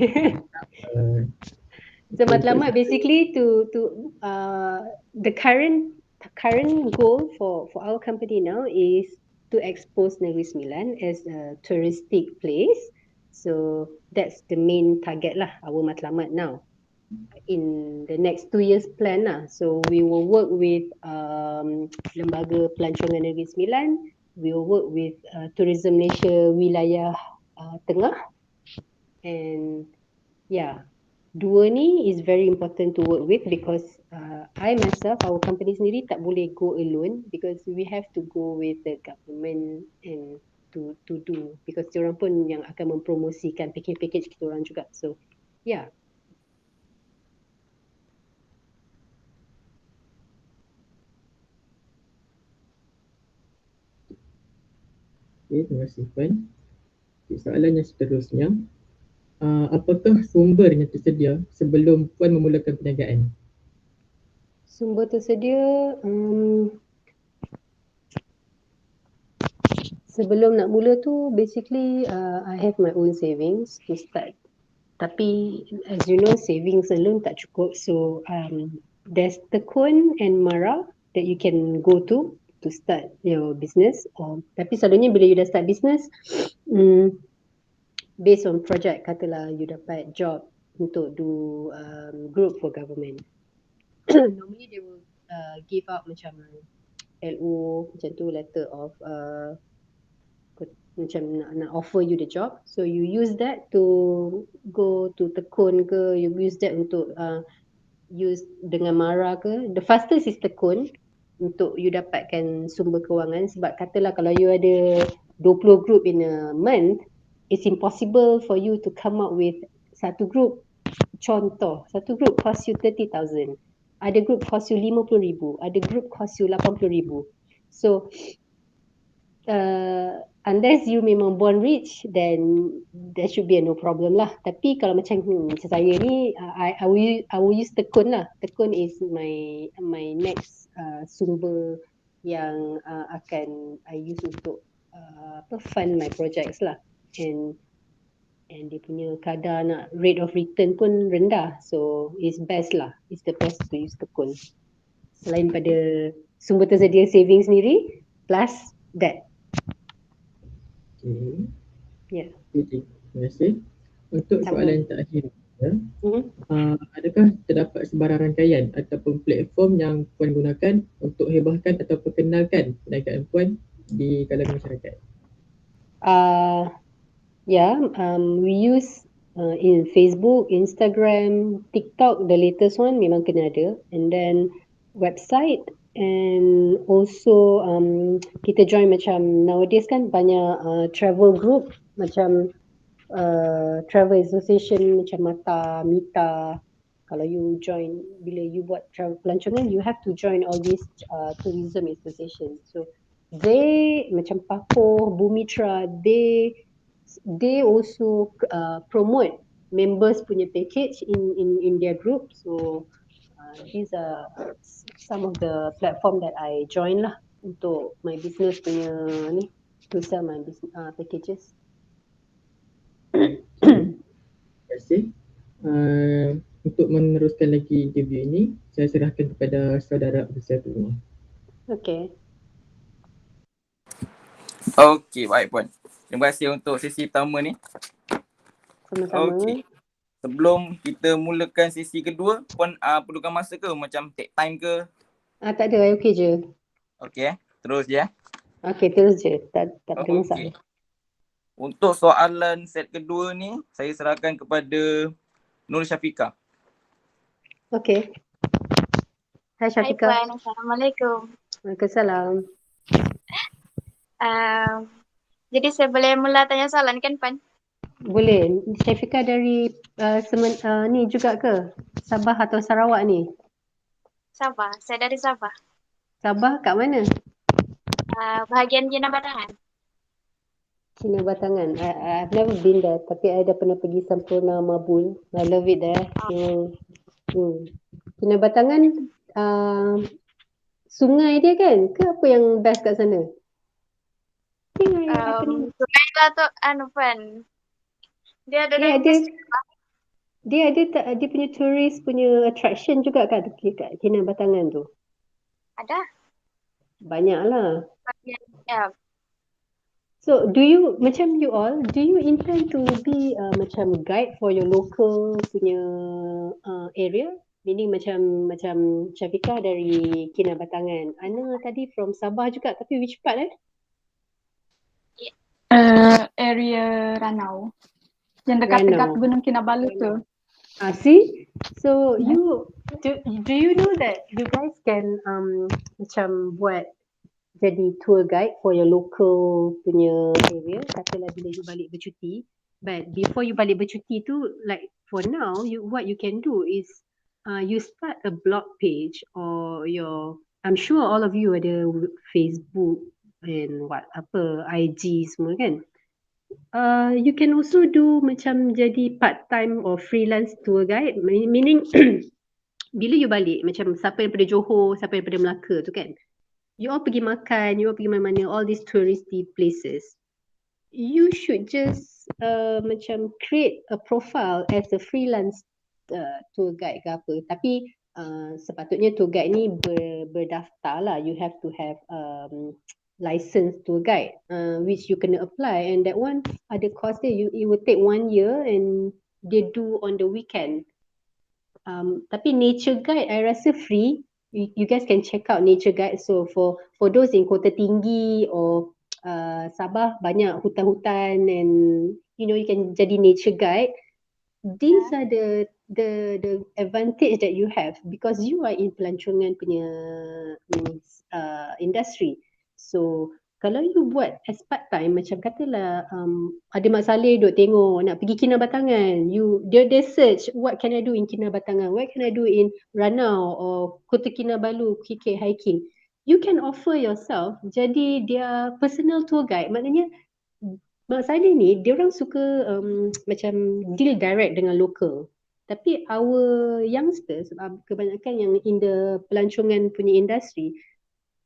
So matlamat basically to the current goal for our company now is to expose Negeri Sembilan as a touristic place. So that's the main target lah, our matlamat now in the next 2 years plan lah. So we will work with Lembaga Pelancongan Negeri Sembilan. We will work with Tourism Malaysia Wilayah Tengah, and yeah, dua ni is very important to work with because I myself, our company sendiri tak boleh go alone because we have to go with the government and to do, because diorang pun yang akan mempromosikan package kita orang juga. So yeah. Okay, terima kasih Puan. Okay, soalan yang seterusnya, apakah sumber yang tersedia sebelum Puan memulakan perniagaan? Sumber tersedia, sebelum nak mula tu basically I have my own savings to start. Tapi as you know, savings alone tak cukup. So there's Tekun and Mara that you can go to start your business. Tapi selalunya bila you dah start business, based on project, katalah you dapat job untuk do group for government. Normally they will give out macam LO, macam tu, letter of macam nak offer you the job. So you use that to go to Tekun ke, you use that untuk use dengan Mara ke. The fastest is Tekun untuk you dapatkan sumber kewangan, sebab katalah kalau you ada 20 group in a month, it's impossible for you to come up with satu group. Contoh, satu group cost you 30,000. Ada group cost you 50,000, ada group cost you 80,000. So unless you memang born rich, then there should be no problem lah. Tapi kalau macam saya ni, I will use Tekun lah. Tekun is my next sumber yang akan I use untuk fund my projects lah. And dia punya kadar nak rate of return pun rendah. So it's best lah. It's the best to use Tekun. Selain pada sumber tersedia saving sendiri, plus that. Okay. Ya. Okay, terima kasih. Untuk Sama. soalan terakhir, adakah terdapat sebarang rangkaian ataupun platform yang Puan gunakan untuk hebahkan atau perkenalkan perniagaan Puan di kalangan masyarakat? We use in Facebook, Instagram, TikTok, the latest one memang kena ada, and then website, and also kita join macam nowadays kan banyak travel group macam travel association macam Mita. Kalau you join, bila you buat travel pelancongan, you have to join all these tourism association. So they macam Pakoh, Bumitra, they also promote members punya package in their group. So these are some of the platform that I join lah untuk my business punya ni, to sell my business packages. Terima kasih. Untuk meneruskan lagi interview ini, saya serahkan kepada saudara Abdul Syafiq. Okay. Okey, baik Puan. Terima kasih untuk sesi pertama ni. Sama-sama. Okey. Sebelum kita mulakan sesi kedua, Puan perlukan masa ke? Macam take time ke? Tak ada, okay je. Okey, terus je. Okay, terus je. Tak ada masalah. Untuk soalan set kedua ni, saya serahkan kepada Nur Syafiqah. Okay. Hai Hai Syafiqah. Puan, Assalamualaikum. Waalaikumsalam. Jadi saya boleh mula tanya soalan kan Puan? Boleh. Syafiqah dari ni juga ke? Sabah atau Sarawak ni? Sabah, saya dari Sabah. Sabah kat mana? Bahagian Cina Batangan. Cina Batangan. I've never been there, tapi I dah pernah pergi Sampurna Mabul. I love it there. Cina Batangan, sungai dia kan? Ke apa yang best kat sana? Sungai lah tu Puan. Dia ada Dia punya tourist punya attraction juga kat Cina Batangan tu. ada. Banyak lah. Ya. So do you intend to be macam guide for your local punya area? Meaning macam Syafiqah dari Kinabatangan. Ana tadi from Sabah juga, tapi which part Area Ranau. Yang dekat-dekat Ranau. Gunung Kinabalu tu. See? So you do you know that you guys can macam buat jadi tour guide for your local punya area, katalah bila you balik bercuti. But before you balik bercuti tu, like for now, what you can do is you start a blog page or I'm sure all of you ada Facebook and IG semua kan. You can also do macam jadi part time or freelance tour guide, meaning bila you balik, macam siapa yang pada Johor, siapa yang pada Melaka tu kan, you all pergi makan, you all pergi mana-mana, all these touristy places, you should just macam create a profile as a freelance tour guide ke apa. Tapi sepatutnya tour guide ni berdaftar lah. You have to have license tour guide which you kena apply, and that one ada course dia, it will take 1 year and they do on the weekend. Tapi nature guide I rasa free. You guys can check out nature guide. So for those in Kota Tinggi or Sabah, banyak hutan-hutan and you can jadi nature guide. These are the advantage that you have because you are in pelancongan punya industry. So kalau you buat as part time, macam katalah ada Mak Saleh duk tengok nak pergi Kinabatangan, dia search what can I do in Kinabatangan, what can I do in Ranau or Kota Kinabalu, KK hiking. You can offer yourself jadi dia personal tour guide. Maknanya Mak Saleh ni dia orang suka macam deal direct dengan local. Tapi our youngsters kebanyakan yang in the pelancongan punya industry,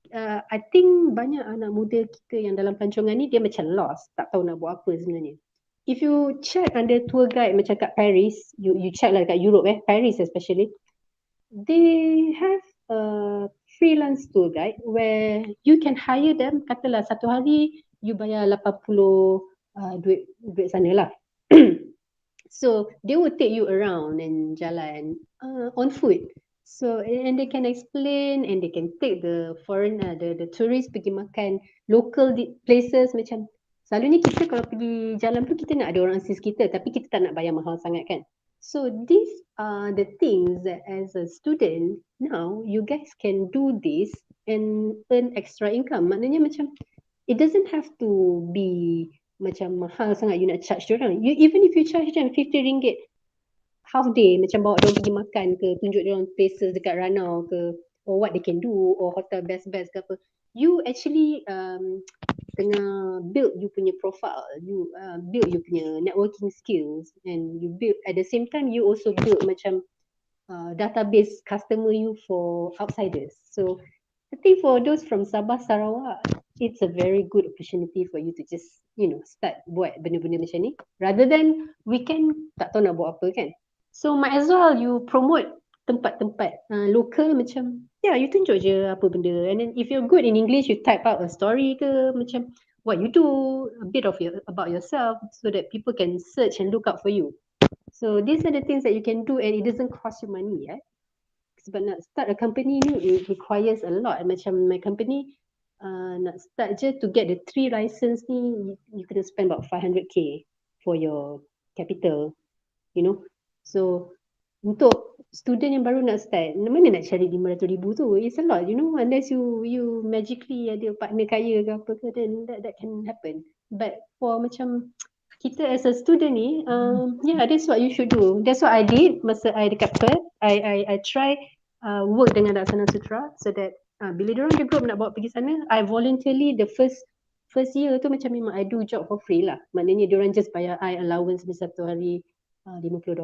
I think banyak anak muda kita yang dalam pelancongan ni dia macam lost, tak tahu nak buat apa sebenarnya. If you check under tour guide macam kat Paris, you check lah kat Europe Paris especially, they have a freelance tour guide where you can hire them, katalah satu hari you bayar 80 duit sana lah. So they will take you around and jalan on foot. So and they can explain and they can take the foreigner, the tourists pergi makan local places. Macam selalunya kita kalau pergi jalan pun kita nak ada orang assist kita, tapi kita tak nak bayar mahal sangat kan. So these are the things that as a student now you guys can do this and earn extra income. Maknanya macam it doesn't have to be macam mahal sangat you nak charge diorang. Even if you charge them RM50 half day, macam bawa diorang pergi makan ke, tunjuk diorang places dekat Ranau ke, or what they can do, or hotel best ke apa, you actually tengah build you punya profile, you build you punya networking skills, and you build at the same time you also build macam database customer you for outsiders. So I think for those from Sabah, Sarawak, it's a very good opportunity for you to just start buat benda-benda macam ni, rather than weekend tak tahu nak buat apa kan. So might as well you promote tempat-tempat local, macam you tunjuk je apa benda, and then if you're good in English, you type out a story ke, macam what you do, a bit of about yourself, so that people can search and look out for you. So these are the things that you can do, and it doesn't cost you money. Sebab nak start a company ni, it requires a lot. Macam my company, nak start je to get the 3 license ni, you kena spend about 500k for your capital, you know. So untuk student yang baru nak start, mana nak cari 500,000 tu? It's a lot, you know, unless you magically ada partner kaya ke apa ke, then that can happen. But for macam kita as a student ni, yeah, that's what you should do. That's what I did masa I dekat Perth. I try work dengan Laksana Sutra so that bila diorang ada group nak bawa pergi sana, I voluntarily the first year tu macam memang I do job for free lah. Maknanya diorang just bayar I allowance satu hari $50.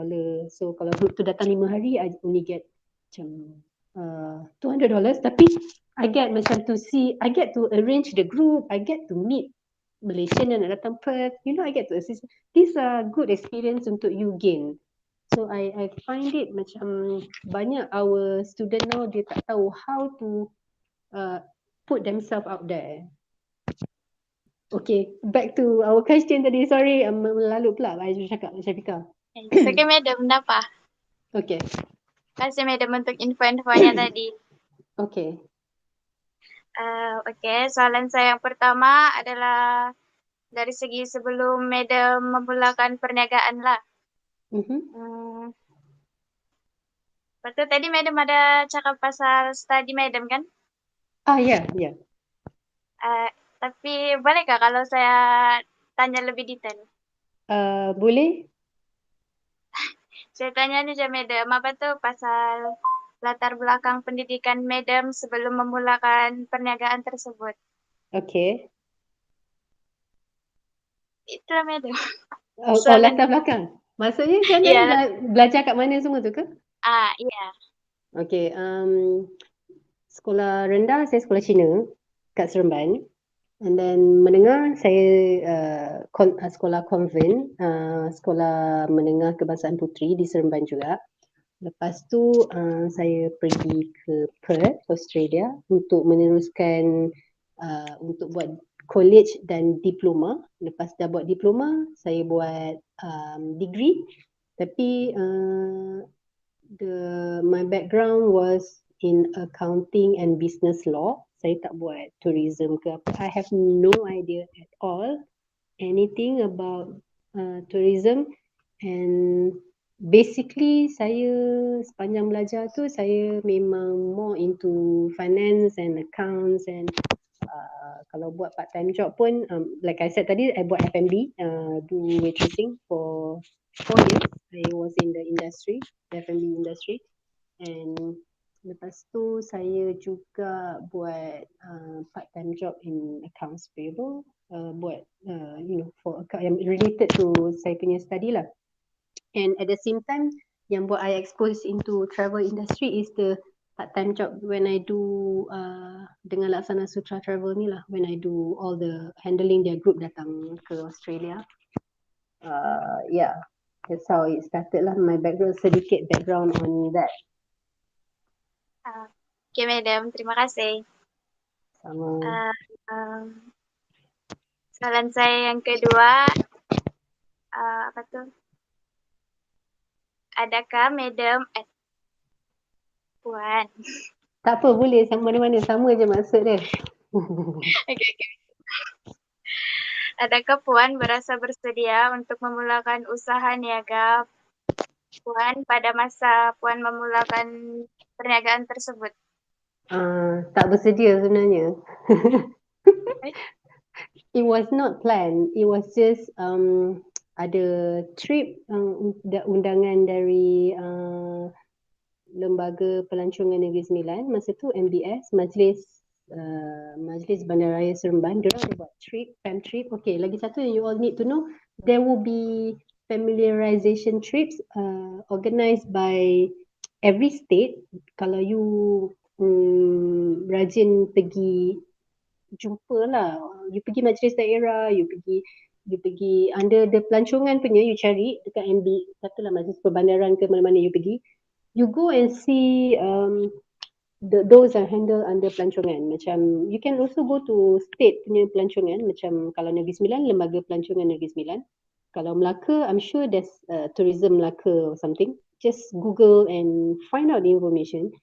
So kalau group tu datang 5 hari, I only get macam $200. Tapi I get macam to see, I get to arrange the group, I get to meet Malaysian yang nak datang Perth, you know, I get to assist. These are good experience untuk you gain. So I find it macam banyak our student now, dia tak tahu how to put themselves out there. Okay, back to our question tadi. Sorry, lalu pula I cakap, Syafiqah. Second madam, kenapa? Okay, Terima kasih madam untuk info-infonya tadi. okay. Okay, soalan saya yang pertama adalah dari segi sebelum madam memulakan perniagaan lah. Lepas tu tadi madam ada cakap pasal study madam kan? Ya. Tapi bolehkah kalau saya tanya lebih detail? Boleh? Saya tanya ni je madam, apa tu pasal latar belakang pendidikan madam sebelum memulakan perniagaan tersebut. Okay. Itulah madam. Oh, Soalan latar belakang. Maksudnya macam mana? Ya. Belajar kat mana semua tu ke? Ya. Okay. Sekolah rendah saya sekolah Cina kat Seremban. And then menengah saya sekolah konvent, sekolah menengah kebangsaan puteri di Seremban juga. Lepas tu saya pergi ke Perth, Australia untuk meneruskan untuk buat college dan diploma. Lepas dah buat diploma, saya buat degree. Tapi my background was in accounting and business law. Saya tak buat tourism ke apa. I have no idea at all anything about tourism, and basically saya sepanjang belajar tu saya memang more into finance and accounts, and kalau buat part time job pun like I said tadi, I buat F&B, do waitressing for 4 years. I was in the industry, the F&B industry, and lepas tu saya juga buat part time job in accounts payable, buat you know, for account yang related to saya punya study lah. And at the same time yang buat I expose into travel industry is the part time job when I do dengan Laksana Sutra Travel ni lah, when I do all the handling their group datang ke Australia. Yeah, that's how it started lah. My background, sedikit background on that. Okay madam, terima kasih. Sama. Soalan saya yang kedua, apa tu? Adakah madam Puan? Tak apa, boleh mana-mana, sama je maksud dia. Okay. Adakah Puan berasa bersedia untuk memulakan usaha niaga Puan pada masa Puan memulakan perniagaan tersebut? Tak bersedia sebenarnya. It was not planned. It was just ada trip undangan dari Lembaga Pelancongan Negeri Sembilan. Masa tu MBS, Majlis Bandaraya Seremban, diorang ada buat trip, fam trip. Okay, lagi satu yang you all need to know, there will be familiarization trips organized by every state. Kalau you rajin pergi jumpa lah, you pergi majlis daerah, you pergi under the pelancongan punya, you cari dekat MB, katalah majlis perbandaran ke mana-mana you pergi, you go and see those yang handle under pelancongan. Macam you can also go to state punya pelancongan, macam kalau Negeri Sembilan, Lembaga Pelancongan Negeri Sembilan. Kalau Melaka, I'm sure there's Tourism Melaka or something. Just Google and find out the information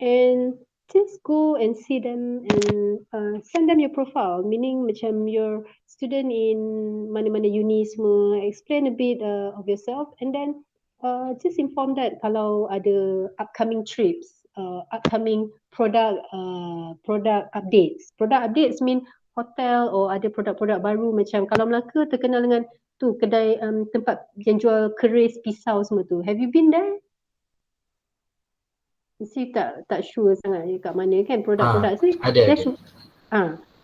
and just go and see them and send them your profile, meaning macam your student in mana-mana uni semua, explain a bit of yourself, and then just inform that kalau ada upcoming trips, upcoming product updates. Product updates mean hotel or ada produk-produk baru, macam kalau Melaka terkenal dengan tu kedai tempat yang jual keris pisau semua tu. Have you been there? Mesti tak sure sangat kat mana kan produk-produk. So Ada.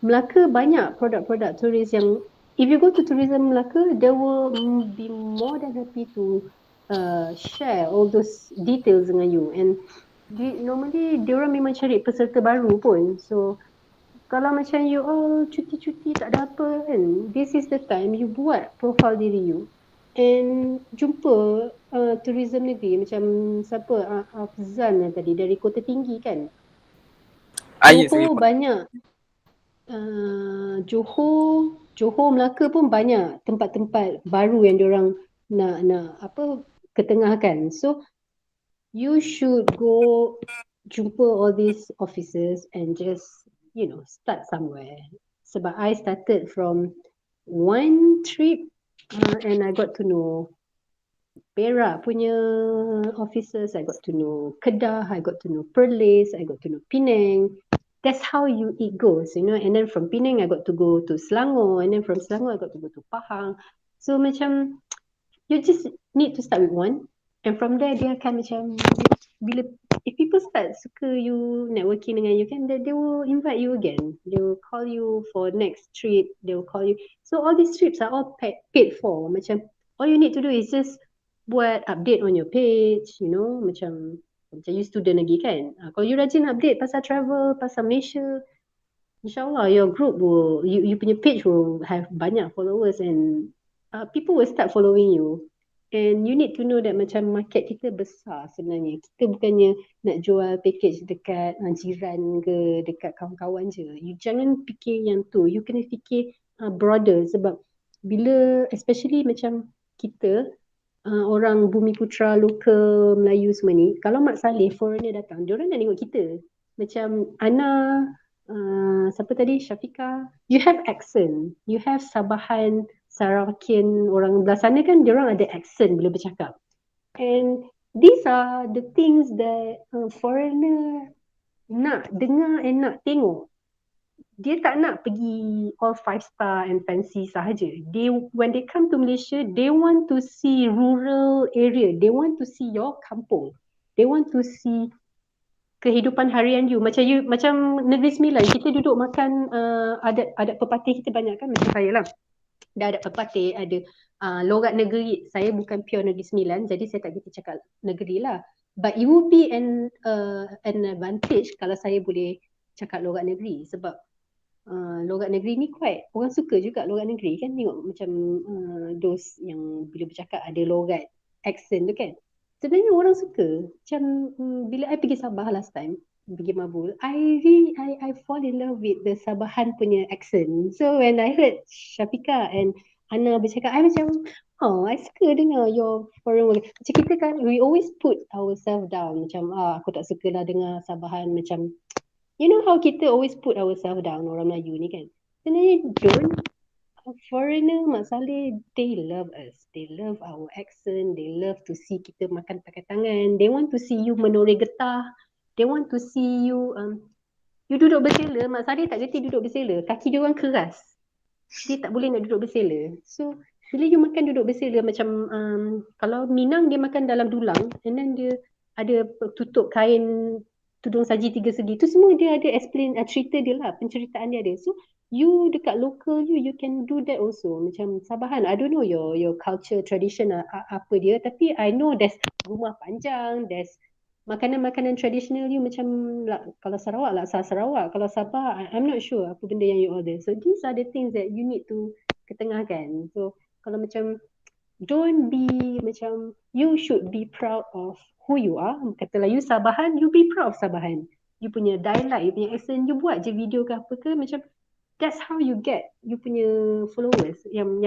Melaka banyak produk-produk turis yang if you go to tourism Melaka, they will be more than happy to share all those details dengan you. And normally diorang memang cari peserta baru pun. So kalau macam you cuti-cuti tak ada apa kan, this is the time you buat profile diri you and jumpa tourism negeri macam siapa Afzan tadi dari Kota Tinggi kan. Johor banyak. Johor Melaka pun banyak tempat-tempat baru yang diorang nak ketengahkan. So you should go jumpa all these officers and just start somewhere. Sebab I started from one trip and I got to know Perak punya officers, I got to know Kedah, I got to know Perlis, I got to know Penang. That's how it goes, and then from Penang I got to go to Selangor, and then from Selangor I got to go to Pahang. So macam you just need to start with one, and from there dia akan macam bila if people start suka you networking dengan you kan, they will invite you again. They will call you for next trip, they will call you. So all these trips are all paid for. Macam all you need to do is just buat update on your page, macam you student lagi kan. Kalau you rajin update pasal travel, pasal Malaysia, InsyaAllah your group will, you punya page will have banyak followers and people will start following you. And you need to know that macam market kita besar sebenarnya. Kita bukannya nak jual package dekat jiran ke, dekat kawan-kawan je. You jangan fikir yang tu. You kena fikir broader sebab bila especially macam kita orang Bumi Putra, lokal Melayu semua ni, kalau Mak Saleh foreigner datang, diorang nak tengok kita. Macam Ana, siapa tadi, Syafiqah, you have accent, you have Sabahan, Sarawakian, orang belah sana kan diorang ada accent bila bercakap. And these are the things that foreigner nak dengar and nak tengok. Dia tak nak pergi all 5 star and fancy sahaja. When they come to Malaysia, they want to see rural area. They want to see your kampung. They want to see kehidupan harian you. Macam Negeri Sembilan, kita duduk makan adat pepatih kita banyak kan, macam saya lah. Dah ada pepatih, ada logat negeri. Saya bukan pure Negeri Sembilan, jadi saya tak kita cakap negeri lah. But it would be an advantage kalau saya boleh cakap logat negeri. Sebab logat negeri ni orang suka juga logat negeri kan, tengok macam those yang bila bercakap ada logat accent tu kan, sebenarnya orang suka. Macam bila I pergi Sabah last time, pergi Mabul, I fall in love with the Sabahan punya accent. So when I heard Syafiqah and Ana bercakap, I macam I suka dengar your foreign word. Macam kita kan, we always put ourselves down. Macam aku tak suka lah dengar Sabahan. Macam you know how kita always put ourselves down, orang Melayu ni kan. Sebenarnya foreigner, Mak Saleh, they love us. They love our accent. They love to see kita makan pakai tangan. They want to see you menoreh getah. They want to see you you duduk bersela. Mak Saleh tak reti duduk bersela. Kaki dia orang keras. Dia tak boleh nak duduk bersela. So bila you makan duduk bersela, macam kalau Minang dia makan dalam dulang, and then dia ada tutup kain tudung saji 3 segi, tu semua dia ada explain cerita dia lah, penceritaan dia ada. So you dekat local you can do that also. Macam Sabahan, I don't know your culture, tradition apa dia, tapi I know there's rumah panjang, there's makanan-makanan tradisional you macam kalau Sarawak, laksa Sarawak, kalau Sabah I'm not sure apa benda yang you order. So these are the things that you need to ketengahkan. So kalau macam don't be macam, you should be proud of who you are. Katalah you Sabahan, you be proud of Sabahan. You punya dialect, you punya accent, you buat je video ke apa ke, macam that's how you get you punya followers yang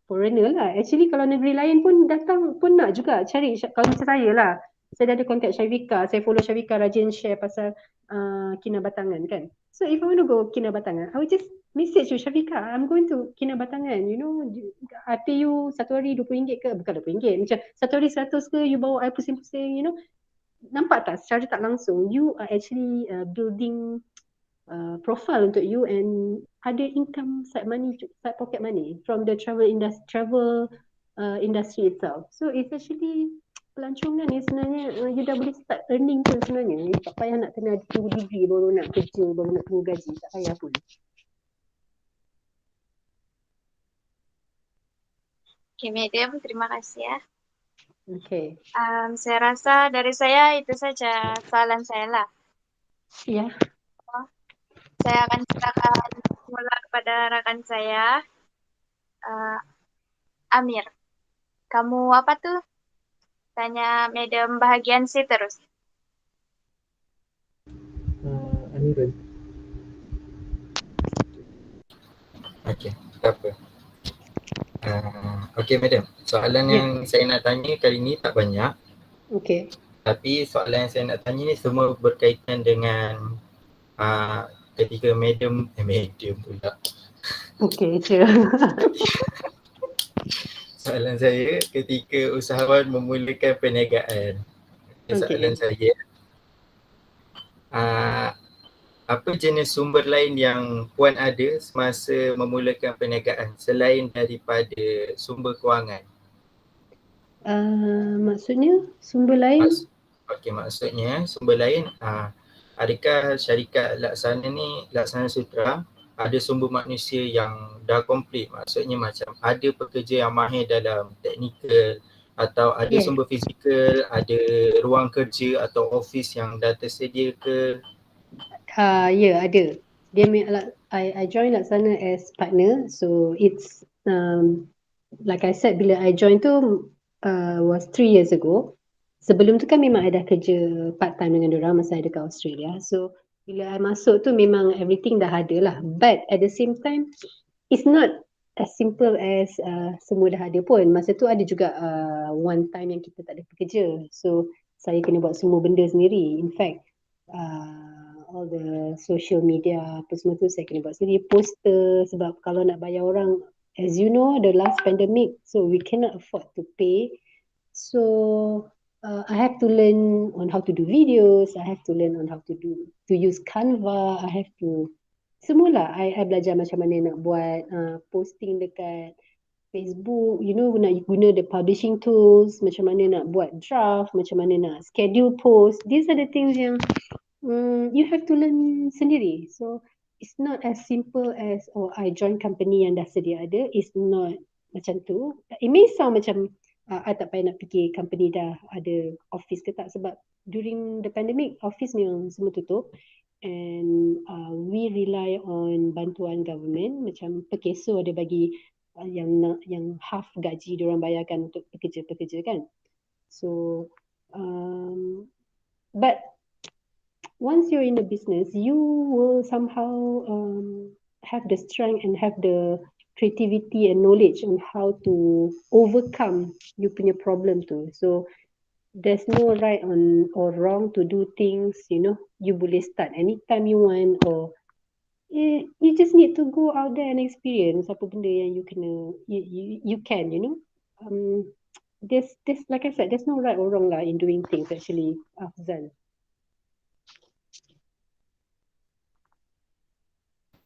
foreigner lah. Actually kalau negeri lain pun datang pun nak juga cari. Kalau macam saya lah, saya dah ada contact Syafiqah, saya follow Syafiqah, rajin share pasal Kinabatangan kan. So if I want to go Kinabatangan, I will just message you, Syafiqah, I'm going to Kinabatangan, you know, I pay you satu hari RM20 ke, bukan RM20, macam satu hari 100 ke, you bawa I pusing-pusing, you know. Nampak tak secara tak langsung you are actually building profile untuk you and ada income side money, side pocket money from the travel industry itself. So it's actually pelancongan ni sebenarnya, you dah boleh start earning pun sebenarnya. You tak payah nak kena tunggu degree baru nak kerja, baru nak tunggu gaji, tak payah pun. Okay, Madam, terima kasih ya. Okay. Saya rasa dari saya itu saja soalan saya lah. Ya. Saya akan silakan mula kepada rakan saya, Amir. Kamu apa tuh? Tanya Madam bahagian sih terus. Amirul. Okey, tak apa. Okey madam, soalan yang saya nak tanya kali ni tak banyak. Okay. Tapi soalan yang saya nak tanya ni semua berkaitan dengan ketika madam pula. Okay, sure. Soalan saya ketika usahawan memulakan perniagaan. Soalan saya, apa jenis sumber lain yang puan ada semasa memulakan perniagaan selain daripada sumber kewangan? Maksudnya sumber lain? Maksudnya sumber lain, adakah syarikat Laksana Sutra ada sumber manusia yang dah komplit, maksudnya macam ada pekerja yang mahir dalam teknikal atau ada sumber fizikal, ada ruang kerja atau office yang dah tersedia ke? Ada. I joined Laksana as partner, so it's like I said, bila I join tu was 3 years ago. Sebelum tu kan memang I dah kerja part time dengan diorang masa I dekat Australia. So bila I masuk tu memang everything dah ada lah. But at the same time, it's not as simple as semua dah ada pun. Masa tu ada juga one time yang kita tak ada pekerja. So saya kena buat semua benda sendiri. In fact, all the social media apa semua tu saya kena buat sendiri, poster, sebab kalau nak bayar orang, as you know, the last pandemic, so we cannot afford to pay. So I have to learn on how to do videos, I have to learn on how to use Canva, I have to semualah I belajar macam mana nak buat posting dekat Facebook, you know, nak guna the publishing tools, macam mana nak buat draft, macam mana nak schedule post. These are the things yang you have to learn sendiri. So it's not as simple as I join company yang dah sedia ada. It's not macam tu. It may sound macam I tak payah nak fikir company dah ada office ke tak, sebab during the pandemic office memang semua tutup and we rely on bantuan government, macam Pekeso ada bagi yang half gaji diorang bayarkan untuk pekerja-pekerja kan. So but once you're in the business, you will somehow have the strength and have the creativity and knowledge on how to overcome you punya problem tu. So there's no right or wrong to do things, you know. You boleh start anytime you want, or you just need to go out there and experience apa benda yang you can, you know. There's like I said, there's no right or wrong lah in doing things actually, Afzal.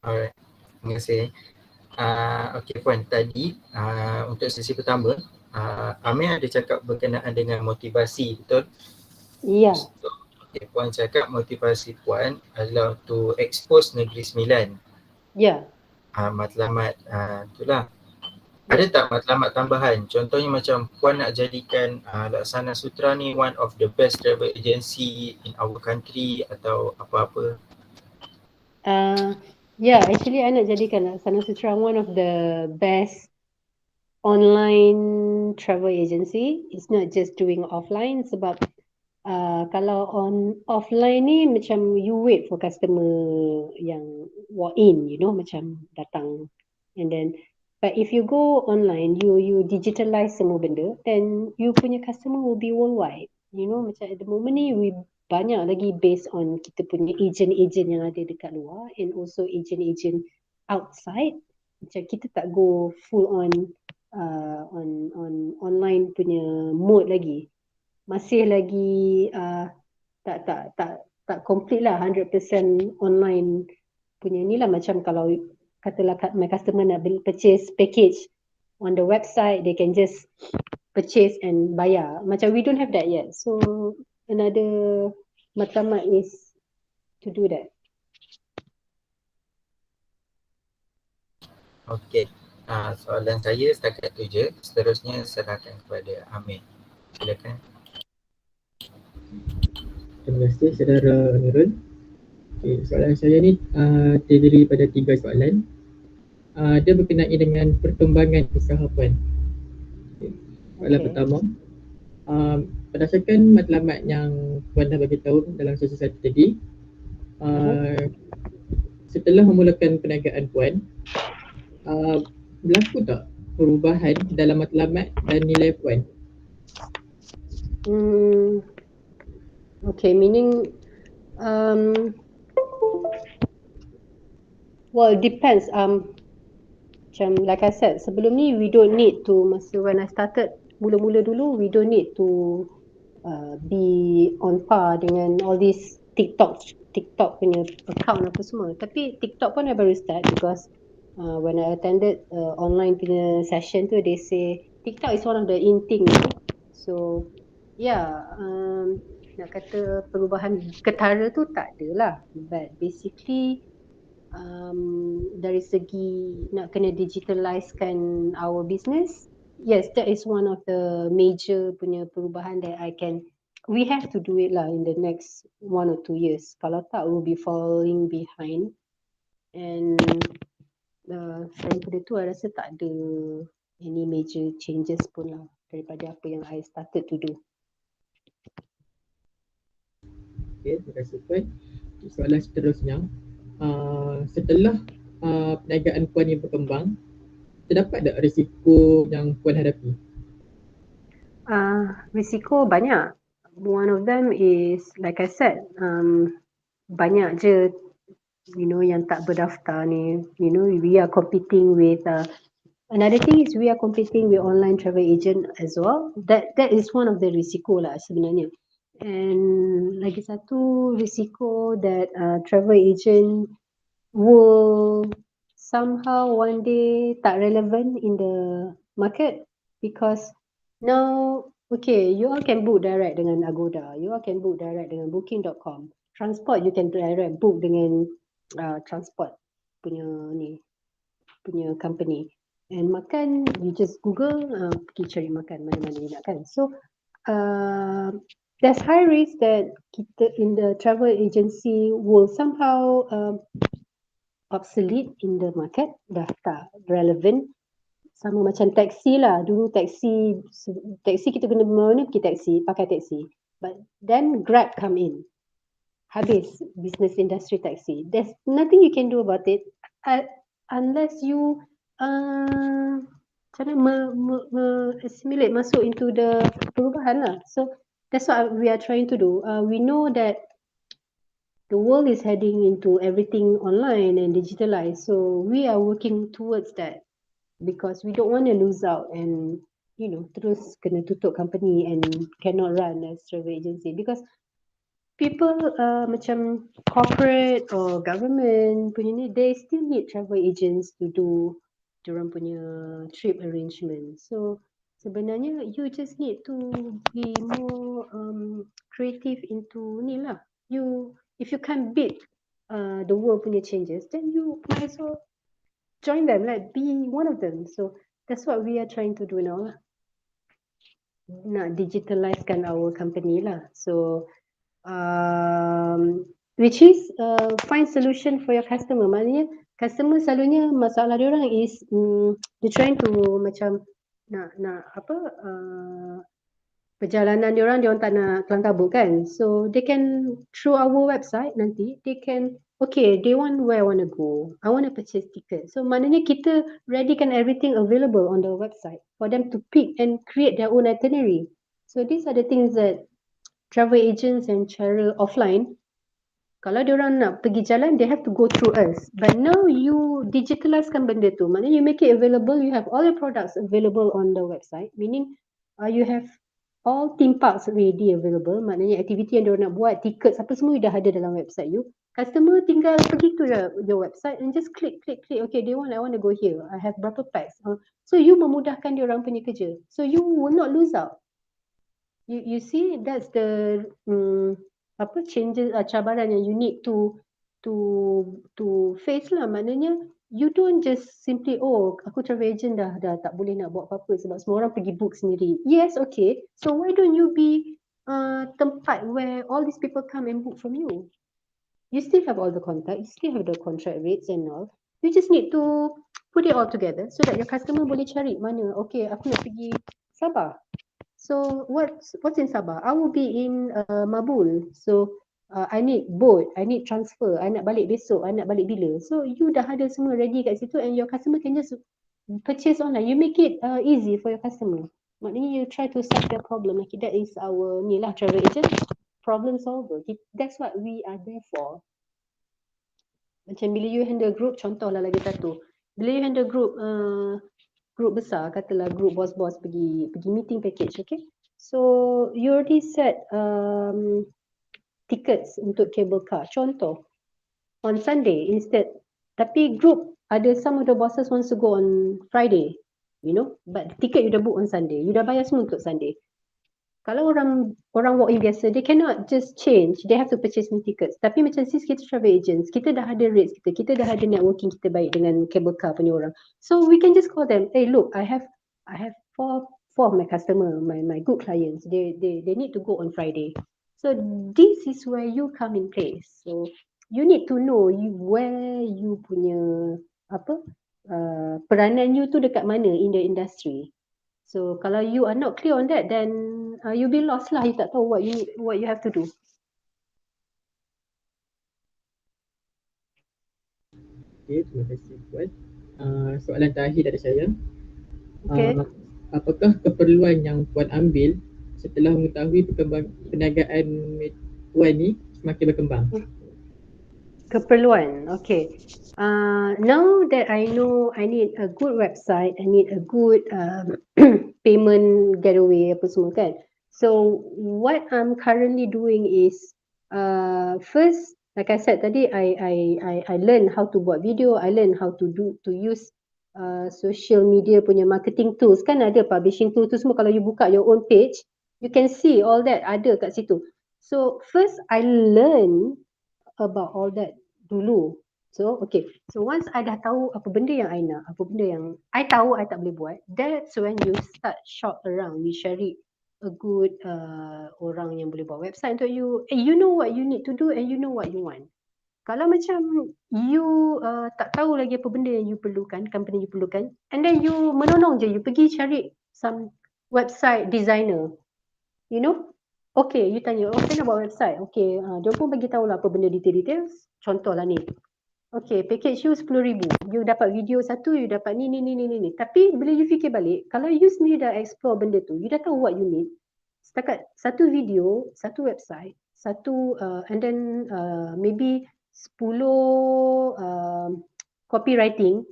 Alright, terima kasih. Okey puan, tadi untuk sesi pertama Amir ada cakap berkenaan dengan motivasi, betul? Ya. Okay, puan cakap motivasi puan adalah untuk expose Negeri Sembilan. Ya. Matlamat itulah. Ada tak matlamat tambahan? Contohnya macam puan nak jadikan Laksana Sutra ni one of the best travel agency in our country atau apa-apa? Actually I nak jadikan Laksana Sutra one of the best online travel agency. It's not just doing offline, sebab kalau on offline ni macam you wait for customer yang walk in, you know, macam datang, and then but if you go online, you digitalize semua benda, then you punya customer will be worldwide, you know. Macam at the moment ni banyak lagi based on kita punya agent-agent yang ada dekat luar and also agent-agent outside. Macam kita tak go full on online punya mode lagi. Masih lagi tak complete lah 100% online punya ni lah. Macam kalau katalah my customer nak beli purchase package on the website, they can just purchase and bayar. Macam we don't have that yet. So another matlamat is to do that. Okey. Soalan saya setakat tu je. Seterusnya serahkan kepada Amir. Silakan. Terima kasih saudara Nurul. Okay, soalan saya ni terdiri pada 3 soalan. Dia berkenaan dengan perkembangan usaha Puan. Okay. Soalan pertama, berdasarkan matlamat yang Puan dah bagi tahu dalam sesi 1 tadi, setelah memulakan perniagaan Puan, berlaku tak perubahan dalam matlamat dan nilai Puan? Okay, meaning well, it depends. Macam like I said, sebelum ni we don't need to, masa when I started mula-mula dulu, we don't need to be on par dengan all these TikTok punya account apa semua. Tapi TikTok pun I baru start because when I attended online punya session tu, they say TikTok is one of the in thing. So yeah, nak kata perubahan ketara tu tak ada lah. But basically dari segi nak kena digitalizekan our business, yes, that is one of the major punya perubahan that we have to do it lah in the next 1 or 2 years. Kalau tak, we'll be falling behind. And selain pada tu, I rasa tak ada any major changes pun lah daripada apa yang I started to do. Okay, terima kasih Puan. Soalan seterusnya, setelah perniagaan Puan yang berkembang, terdapat tak risiko yang Puan hadapi? Risiko banyak. One of them is, like I said, banyak je yang tak berdaftar ni. We are competing with another thing is we are competing with online travel agent as well. That is one of the risiko lah sebenarnya. And lagi satu risiko that travel agent will somehow one day tak relevant in the market because now, okay, you all can book direct dengan Agoda, you all can book direct dengan booking.com. Transport you can direct book dengan transport punya company. And makan, you just Google, pergi cari makan mana-mana you nak kan. So there's high risk that kita in the travel agency will somehow obsolete in the market, dah tak relevant. Sama macam taksi lah. Dulu taksi kita kena mana pergi pakai taksi. But then Grab come in. Habis business industry taksi. There's nothing you can do about it unless you assimilate, masuk into the perubahan lah. So that's what we are trying to do. We know that the world is heading into everything online and digitalized. So we are working towards that because we don't want to lose out and terus kena tutup company and cannot run as travel agency because people macam corporate or government punya ni, they still need travel agents to do diorang punya trip arrangement. So sebenarnya you just need to be more creative into ni lah. If you can't beat the world punya changes, then you might as well join them, like be one of them. So that's what we are trying to do now lah. Nak digitalizekan our company lah. So which is find solution for your customer. Maknanya customer selalunya masalah diorang is they trying to macam nak perjalanan diorang tak nak kelang kabut kan. So they can through our website nanti they can they want where I want to go. I want to purchase ticket. So maknanya kita readykan everything available on the website for them to pick and create their own itinerary. So these are the things that travel agents and cara offline, kalau diorang nak pergi jalan, they have to go through us. But now you digitalizekan benda tu. Maknanya you make it available, you have all your products available on the website. Meaning you have all theme parks already available. Maknanya aktiviti yang diorang nak buat, tickets, apa semua dah ada dalam website you. Customer tinggal pergi to your website and just click. Okay, I want to go here. I have berapa packs. So you memudahkan diorang punya kerja. So you will not lose out. You see, that's the changes, cabaran yang you need to face lah. Maknanya you don't just simply, aku travel agent dah tak boleh nak buat apa-apa sebab semua orang pergi book sendiri. Yes, okay. So why don't you be tempat where all these people come and book from you? You still have all the contact, you still have the contract rates and all. You just need to put it all together so that your customer boleh cari mana. Okay, aku nak pergi Sabah. So what's in Sabah? I will be in Mabul. So I need boat, I need transfer, I nak balik besok, I nak balik bila. So you dah ada semua ready kat situ and your customer can just purchase online. You make it easy for your customer. Maknanya you try to solve their problem. Like that is our ni lah, travel agent, problem solver. That's what we are there for. Macam bila you handle group, contohlah lagi satu. Bila you handle group besar, katalah group bos-bos pergi meeting package, okay? So you already set tickets untuk cable car. Contoh, on Sunday instead. Tapi group ada some of the bosses wants to go on Friday, you know, but ticket you dah book on Sunday. You dah bayar semua untuk Sunday. Kalau orang walk in biasa, they cannot just change. They have to purchase new tickets. Tapi macam since kita travel agents, kita dah ada rates kita dah ada networking kita baik dengan cable car punya orang. So we can just call them, hey look, I have four of my customer, my good clients. They need to go on Friday. So this is where you come in place. So you need to know where you punya peranan you tu dekat mana in the industry. So kalau you are not clear on that, then you'll be lost lah. You tak tahu what you have to do. Okay, terima kasih Puan. Soalan terakhir dari saya. Okay. Apakah keperluan yang Puan ambil setelah mengetahui perniagaan Puan ni semakin berkembang? Keperluan, okay. Now that I know I need a good website, I need a good payment getaway apa semua kan. So what I'm currently doing is first, like I said tadi, I learn how to buat video, I learn how to use social media punya marketing tools. Kan ada publishing tool tu semua, kalau you buka your own page, you can see all that ada kat situ. So first I learn about all that dulu. So okay, so once I dah tahu apa benda yang I nak, apa benda yang I tahu I tak boleh buat, that's when you start shop around, you cari a good orang yang boleh buat website untuk you. You know what you need to do and you know what you want. Kalau macam you tak tahu lagi apa benda yang you perlukan, company you perlukan, and then you menonong je, you pergi cari some website designer, you know. Okay, you tanya, saya nak buat website. Okay, dia pun bagi tahulah apa benda details. Contohlah ni. Okay, package you 10,000. You dapat video satu, you dapat ni. Tapi bila you fikir balik, kalau you sendiri dah explore benda tu, you dah tahu what you need. Setakat satu video, satu website, satu and then maybe 10 copywriting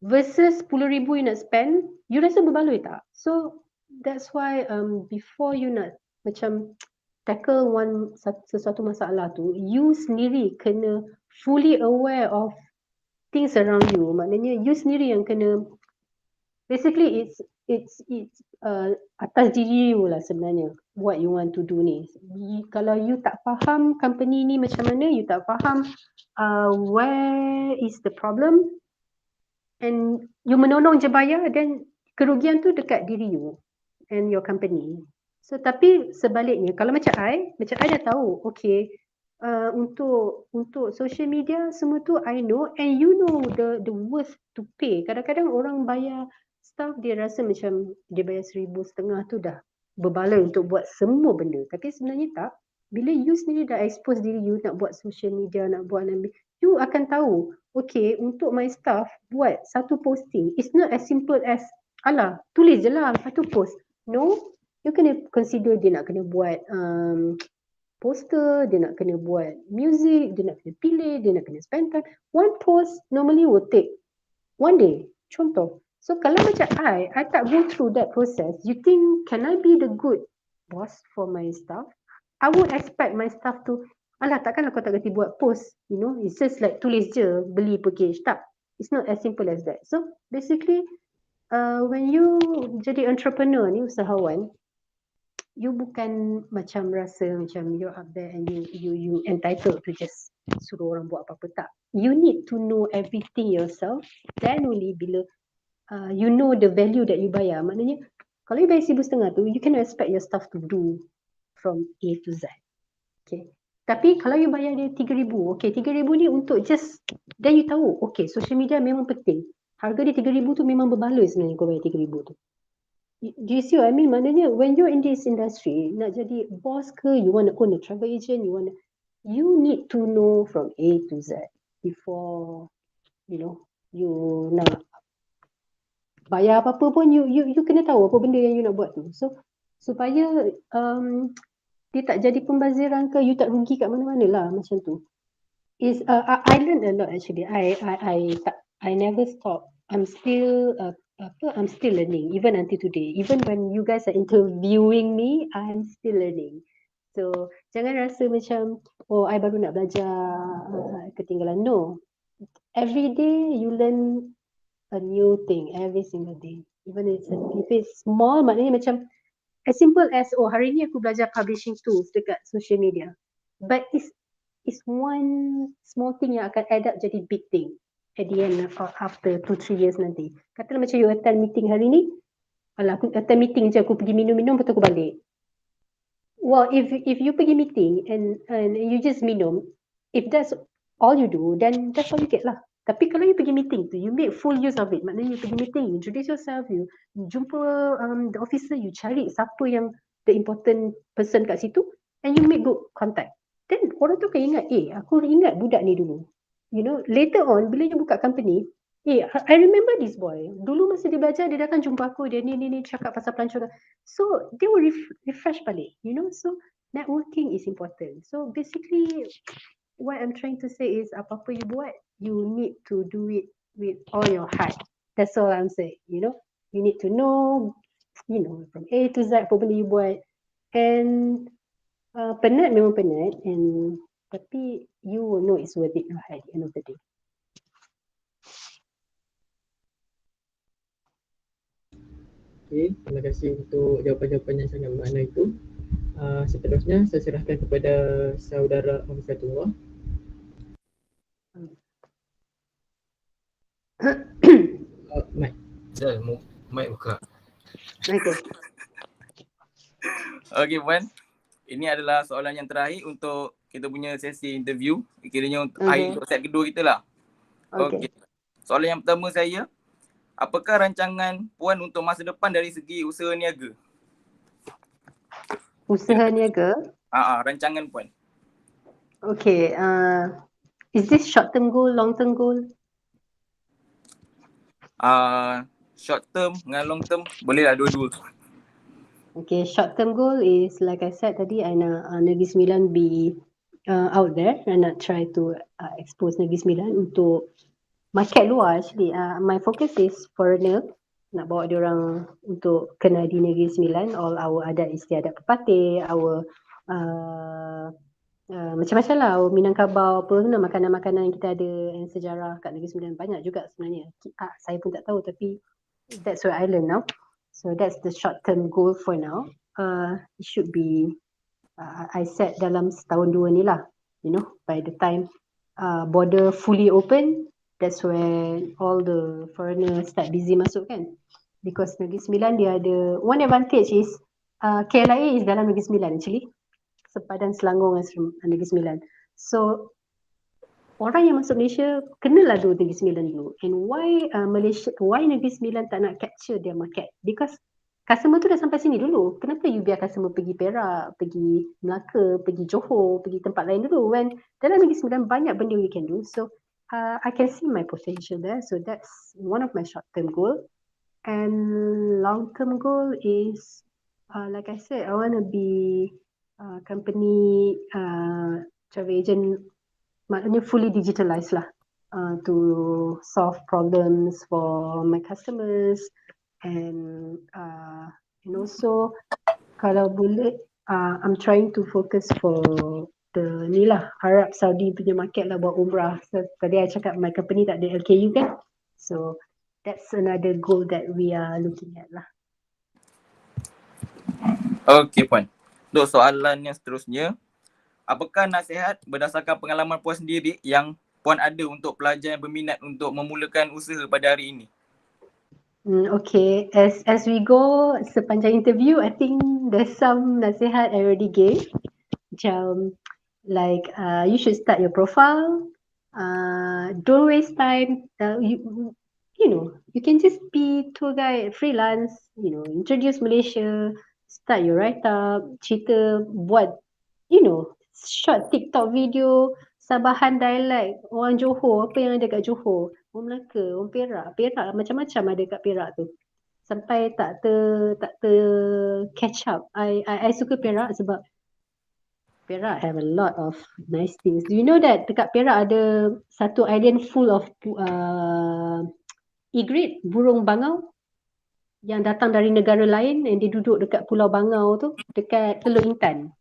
versus 10,000 you nak spend, you rasa berbaloi tak? So that's why before you nak macam tackle sesuatu masalah tu, you sendiri kena fully aware of things around you. Maknanya you sendiri yang kena, basically it's atas diri you lah sebenarnya what you want to do ni. Kalau you tak faham company ni macam mana, you tak faham where is the problem and you menonong je bayar, then kerugian tu dekat diri you and your company. So tapi sebaliknya, kalau macam I dah tahu, okay, untuk social media semua tu I know, and you know the worth to pay. Kadang-kadang orang bayar staff, dia rasa macam dia bayar 1,500 tu dah berbaloi untuk buat semua benda. Tapi sebenarnya tak. Bila you sendiri dah expose diri you nak buat social media, nak buat you akan tahu, okay, untuk my staff buat satu posting, it's not as simple as alah, tulis je lah satu post. No, you kena consider dia nak kena buat poster, dia nak kena buat music, dia nak kena pilih, dia nak kena spend time. One post normally will take 1 day, contoh. So kalau macam I tak go through that process, you think can I be the good boss for my staff? I would expect my staff to, alah takkanlah kau tak kerti buat post, you know, it's just like tulis je, beli package, tak. It's not as simple as that. So basically, when you jadi entrepreneur ni, usahawan, you bukan macam rasa macam you're up there and you entitled to just suruh orang buat apa-apa, tak. You need to know everything yourself, then only bila you know the value that you bayar. Maknanya kalau you bayar 1,500 tu, you can expect your staff to do from A to Z. Okay. Tapi kalau you bayar dia 3,000, okay, 3,000 ni untuk just, then you tahu, okay, social media memang penting. Harga dia 3,000 tu memang berbaloi sebenarnya kau bayar 3,000 tu. Do you see what I mean? Maknanya when you're in this industry, nak jadi boss ke, you want to own a travel agent, you need to know from A to Z before, you know, you nak bayar apa-apa pun, you kena tahu apa benda yang you nak buat tu. So supaya dia tak jadi pembaziran ke, you tak rugi kat mana-mana lah macam tu. I learned a lot actually. I never stop. I'm still learning even until today. Even when you guys are interviewing me, I'm still learning. So jangan rasa macam, oh I baru nak belajar, ketinggalan. No. Every day you learn a new thing every single day. Even if it's small, maknanya macam as simple as, oh hari ni aku belajar publishing tools dekat social media. But it's one small thing yang akan add up jadi big thing at the end after 2-3 years nanti. Katalah macam you attend meeting hari ni, alah aku attend meeting je, aku pergi minum-minum, lepas tu aku balik. Well, if you pergi meeting and you just minum, if that's all you do, then that's all you get lah. Tapi kalau you pergi meeting tu, you make full use of it. Maknanya you pergi meeting, you introduce yourself, you jumpa the officer, you cari siapa yang the important person kat situ, and you make good contact. Then orang tu akan ingat, aku ingat budak ni dulu. You know, later on, bila you buka company, I remember this boy. Dulu masa dia belajar, dia datang jumpa aku, dia ni cakap pasal pelancongan. So, they will refresh balik, you know. So, networking is important. So, basically, what I'm trying to say is, apa-apa you buat, you need to do it with all your heart. That's all I'm saying, you know. You need to know, you know, from A to Z, apa benda you buat. And penat memang penat, and tapi you will know it's worth it lah at the end of the day. Okay, terima kasih untuk jawapan-jawapan yang sangat bermakna itu. Seterusnya saya serahkan kepada saudara Afifatullah. Mike. Zal, mic buka. Okay. Okay Puan, ini adalah soalan yang terakhir untuk kita punya sesi interview. Kiranya untuk akhir set kedua kita lah. Okay. Soalan yang pertama saya, apakah rancangan Puan untuk masa depan dari segi usaha niaga? Usaha niaga? Rancangan Puan. Okay, is this short term goal, long term goal? Short term dengan long term, boleh lah dua-dua. Okay, short term goal is like I said tadi, I nak Negeri Sembilan be out there. I nak try to expose Negeri Sembilan untuk market luar actually. My focus is foreigner, nak bawa diorang untuk kenal di Negeri Sembilan, all our adat istiadat pepatih, our macam-macam lah, Minangkabau, apa semua makanan-makanan yang kita ada yang sejarah kat Negeri Sembilan banyak juga sebenarnya. Saya pun tak tahu, tapi that's where I learn now. So that's the short term goal for now. It should be I set dalam setahun dua ni lah, you know, by the time border fully open, that's when all the foreigners start busy masuk kan. Because Negeri Sembilan dia ada one advantage is KLIA is dalam Negeri Sembilan actually, sepadan Selangor dengan Negeri Sembilan. So orang yang masuk Malaysia kenalah dulu Negeri Sembilan dulu. And why Negeri Sembilan tak nak capture their market? Because customer tu dah sampai sini dulu. Kenapa you biar customer pergi Perak, pergi Melaka, pergi Johor, pergi tempat lain dulu, when dalam Negeri Sembilan banyak benda we can do. So I can see my potential there. So that's one of my short term goal. And long term goal is like I said, I want to be company travel agent, maknanya fully digitalized lah, to solve problems for my customers, and also kalau boleh, I'm trying to focus for the ni lah, Arab Saudi punya market lah, buat umrah. So, tadi I cakap my company tak ada LKU kan, so that's another goal that we are looking at lah. Okey Puan. Untuk soalan yang seterusnya, apakah nasihat berdasarkan pengalaman Puan sendiri yang Puan ada untuk pelajar yang berminat untuk memulakan usaha pada hari ini? Okay, as we go sepanjang interview, I think there's some nasihat I already gave. Macam like you should start your profile. Don't waste time. You know, you can just be tour guide, freelance. You know, introduce Malaysia, start your write up, cerita, buat, you know, short TikTok video, Sabahan dialect, orang Johor, apa yang ada kat Johor, orang Melaka, orang Perak macam-macam ada kat Perak tu. Sampai tak ter catch up. I suka Perak sebab Perak have a lot of nice things. Do you know that dekat Perak ada satu island full of egret, burung bangau yang datang dari negara lain, and dia duduk dekat Pulau Bangau tu, dekat Teluk Intan.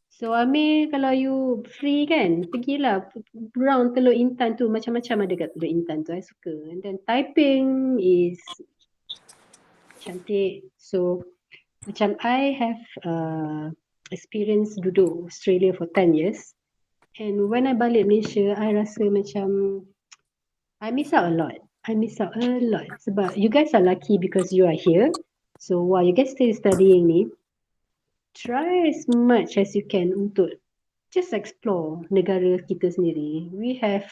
So Amir, kalau you free kan, pergilah round Teluk Intan tu, macam-macam ada kat Teluk Intan tu, I suka. And then Taiping is cantik. So macam I have experience duduk Australia for 10 years, and when I balik Malaysia, I rasa macam I miss out a lot. Sebab you guys are lucky because you are here. So while you guys still studying ni, try as much as you can untuk just explore negara kita sendiri. We have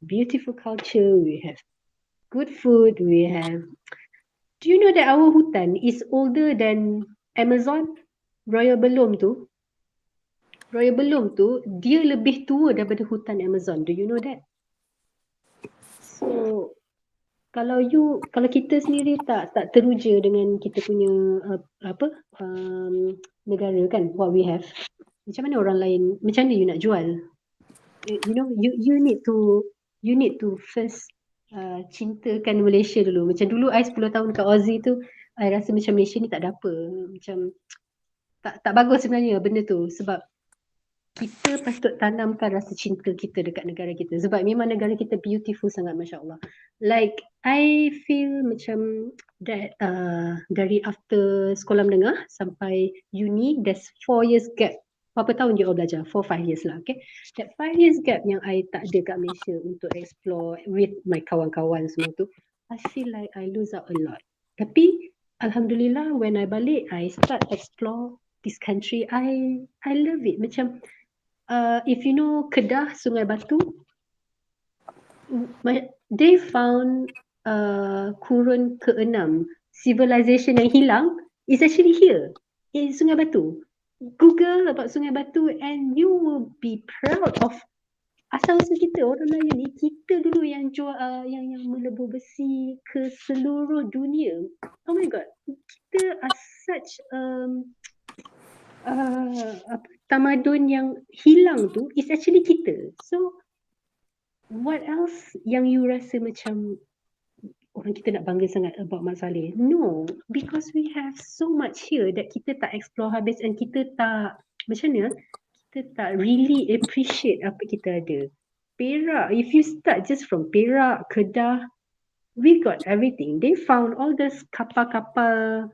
beautiful culture, we have good food, we have... Do you know that our hutan is older than Amazon? Royal Belum tu, dia lebih tua daripada hutan Amazon. Do you know that? So kalau kita sendiri tak teruja dengan kita punya negara kan, what we have, macam mana orang lain, macam mana you nak jual? You know, you need to first cintakan Malaysia dulu. Macam dulu I 10 tahun kat Aussie tu, I rasa macam Malaysia ni tak ada apa, macam tak bagus sebenarnya benda tu, sebab kita patut tanamkan rasa cinta kita dekat negara kita, sebab memang negara kita beautiful sangat, Masya Allah. Like I feel macam that dari after sekolah menengah sampai uni, there's 4 years gap. Berapa tahun you all belajar? 4-5 years lah, okay? That 5 years gap yang I tak ada kat Malaysia untuk explore with my kawan-kawan semua tu, I feel like I lose out a lot. Tapi Alhamdulillah, when I balik, I start explore this country. I love it. Macam if you know Kedah, Sungai Batu, they found kurun ke-6 civilization yang hilang is actually here in Sungai Batu. Google about Sungai Batu and you will be proud of asal-usul kita, orang Melayu ni. Kita dulu yang jual yang melebur besi ke seluruh dunia. Oh my god, kita are such tamadun yang hilang tu is actually kita. So what else yang you rasa macam orang kita nak bangga sangat about Mat Salleh? No, because we have so much here that kita tak explore habis, and kita tak, macam mana, kita tak really appreciate apa kita ada. Perak, if you start just from Perak, Kedah, we got everything. They found all this kapal-kapal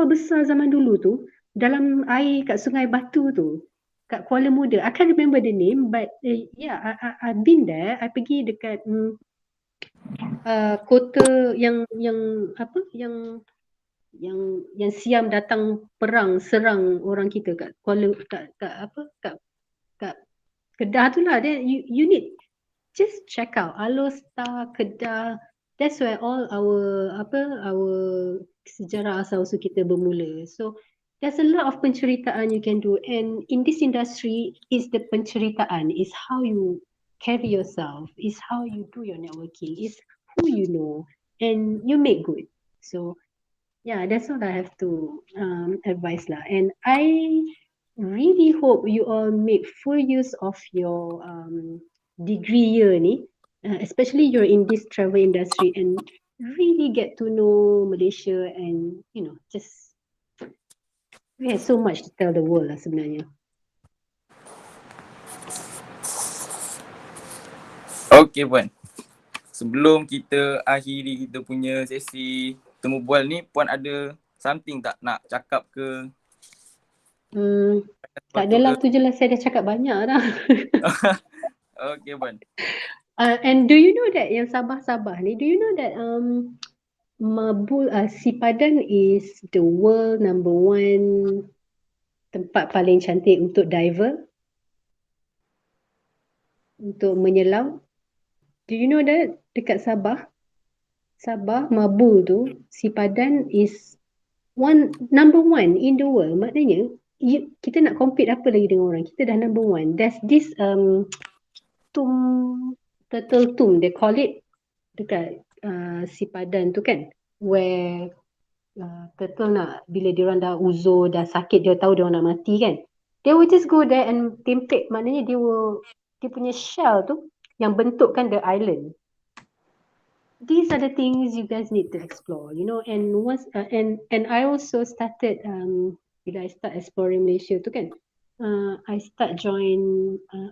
besar zaman dulu tu dalam air kat Sungai Batu tu, kat Kuala Muda. I can't remember the name, but yeah, I've been there. I pergi dekat kota yang Siam datang perang serang orang kita kat kat Kedah tu lah. Then you need just check out Alor-Star, Kedah. That's where all our sejarah asal-usul kita bermula. So there's a lot of penceritaan you can do, and in this industry is the penceritaan, is how you carry yourself, is how you do your networking, is who you know, and you make good. So yeah, that's all I have to advise lah. And I really hope you all make full use of your degree year ni, especially you're in this travel industry, and really get to know Malaysia, and just we have so much to tell the world lah sebenarnya. Okey Puan. Sebelum kita akhiri kita punya sesi temu bual ni, Puan ada something tak nak cakap ke? Tak adalah, tu je lah, saya dah cakap banyak dah. Okey Puan. And do you know that yang Sabah-Sabah ni, do you know that Sipadan is the world number 1 tempat paling cantik untuk diver, untuk menyelam? Do you know that dekat Sabah, Mabul tu, Sipadan is number 1 in the world. Maknanya kita nak compete apa lagi dengan orang, kita dah number 1. There's this turtle tomb they call it dekat Sipadan tu kan, where turtle nak, bila diorang dah uzur, dah sakit, dia tahu diorang nak mati kan, they will just go there and tempek. Maknanya dia punya shell tu yang bentukkan the island. These are the things you guys need to explore, and once and I also started bila I start exploring Malaysia tu kan, I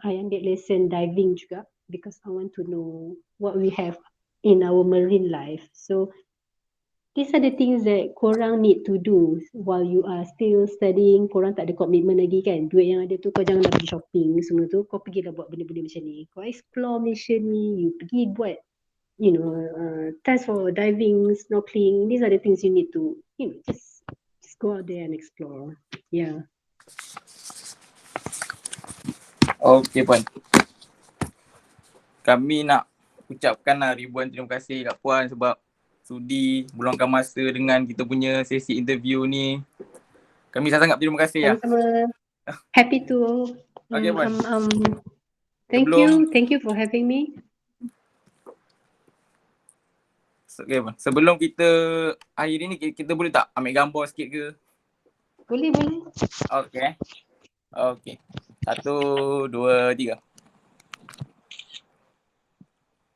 ambil lesson diving juga, because I want to know what we have in our marine life. So these are the things that korang need to do while you are still studying. Korang tak ada komitmen lagi kan, duit yang ada tu kau jangan nak pergi shopping semua tu, kau pergilah buat benda-benda macam ni, kau explore Malaysia ni, you pergi buat test for diving, snorkeling. These are the things you need to just go out there and explore. Yeah. Okey Puan. Kami nak ucapkan ribuan terima kasih kat Puan sebab sudi meluangkan masa dengan kita punya sesi interview ni. Kami sangat terima kasih ya. Sama-sama. Happy to. Okay, Puan. Thank you for having me. Okay, Puan. Sebelum kita akhiri ni, kita boleh tak ambil gambar sikit ke? Boleh. Okay. 1, 2, 3.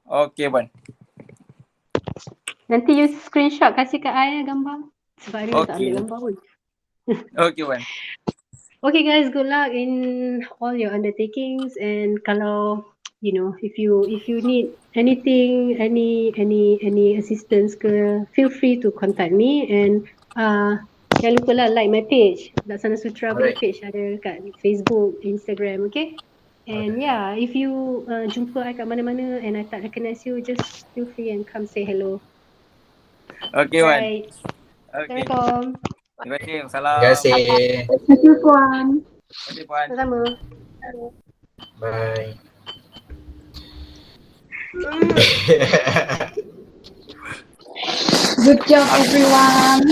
Okay, Puan. Nanti you screenshot kasih kat I gambar. Sebab hari ni tak ambil gambar pun. Okay, Puan. Okay guys, good luck in all your undertakings, and kalau if you need anything, any assistance ke, feel free to contact me, and jangan lupa lah like my page, Laksana Sutra punya page ada kat Facebook, Instagram, okay? And yeah, if you jumpa I kat mana-mana and I tak recognize you, just feel free and come say hello. Okay, Puan. Right. Okay. Assalamualaikum. Terima kasih. Salam. Terima kasih. Terima kasih Puan. Terima kasih, Puan. Sama-sama. Bye. Good job everyone.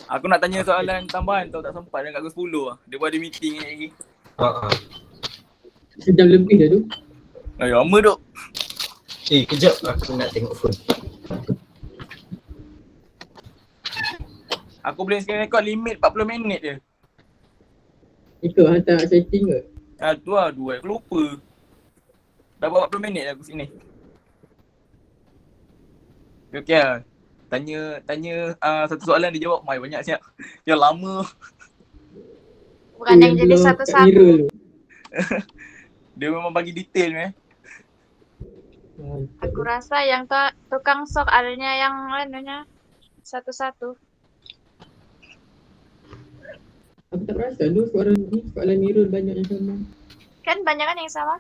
Aku nak tanya soalan tambahan tau, tak sempat dengan kat pukul 10 lah. Dia pun ada meeting ni lagi. Sejam lebih dah tu. Lama duk. Kejap aku nak tengok phone. Aku boleh screen record limit 40 minit je. Ikut hantar setting ke? Tu lah 2, aku lupa. Dah buat 40 minit aku sini. Okay lah. Tanya satu soalan dia jawab banyak siap. Yang lama. Bukan yang jadi satu-satu. Dia memang bagi detail Aku rasa yang tukang sok adanya yang satu-satu. Aku tak perasan tu soalan Mirul banyak yang sama. Kan banyak kan yang sama?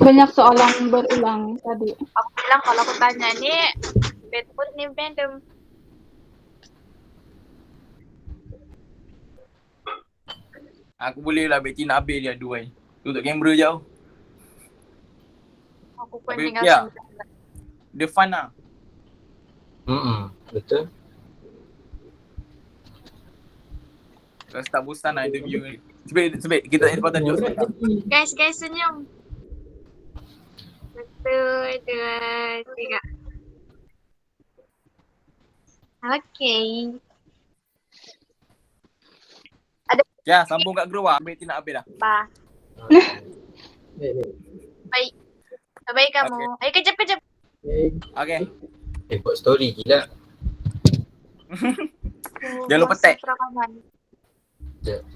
Banyak soalan berulang tadi. Aku bilang kalau aku tanya ni, bedput ni random. Aku boleh lah Betty nak habis dia dua. Tutup kamera jauh. Aku pun Tapi tinggal ya. sembilan. Dia fun lah. Betul. Kalau tak bosan lah interview ni. Sebab kita tak sepatutnya jawab soalan. Guys senyum. 1, 2, 3. Okay. Ya, sambung kat grup lah. Ambil tidak habis dah. Ba. Baik. Baik. Baik kamu. Ayo kejap. Baik. Okay. Buat story gila. Jangan lupa tag. Rakaman. Sekejap.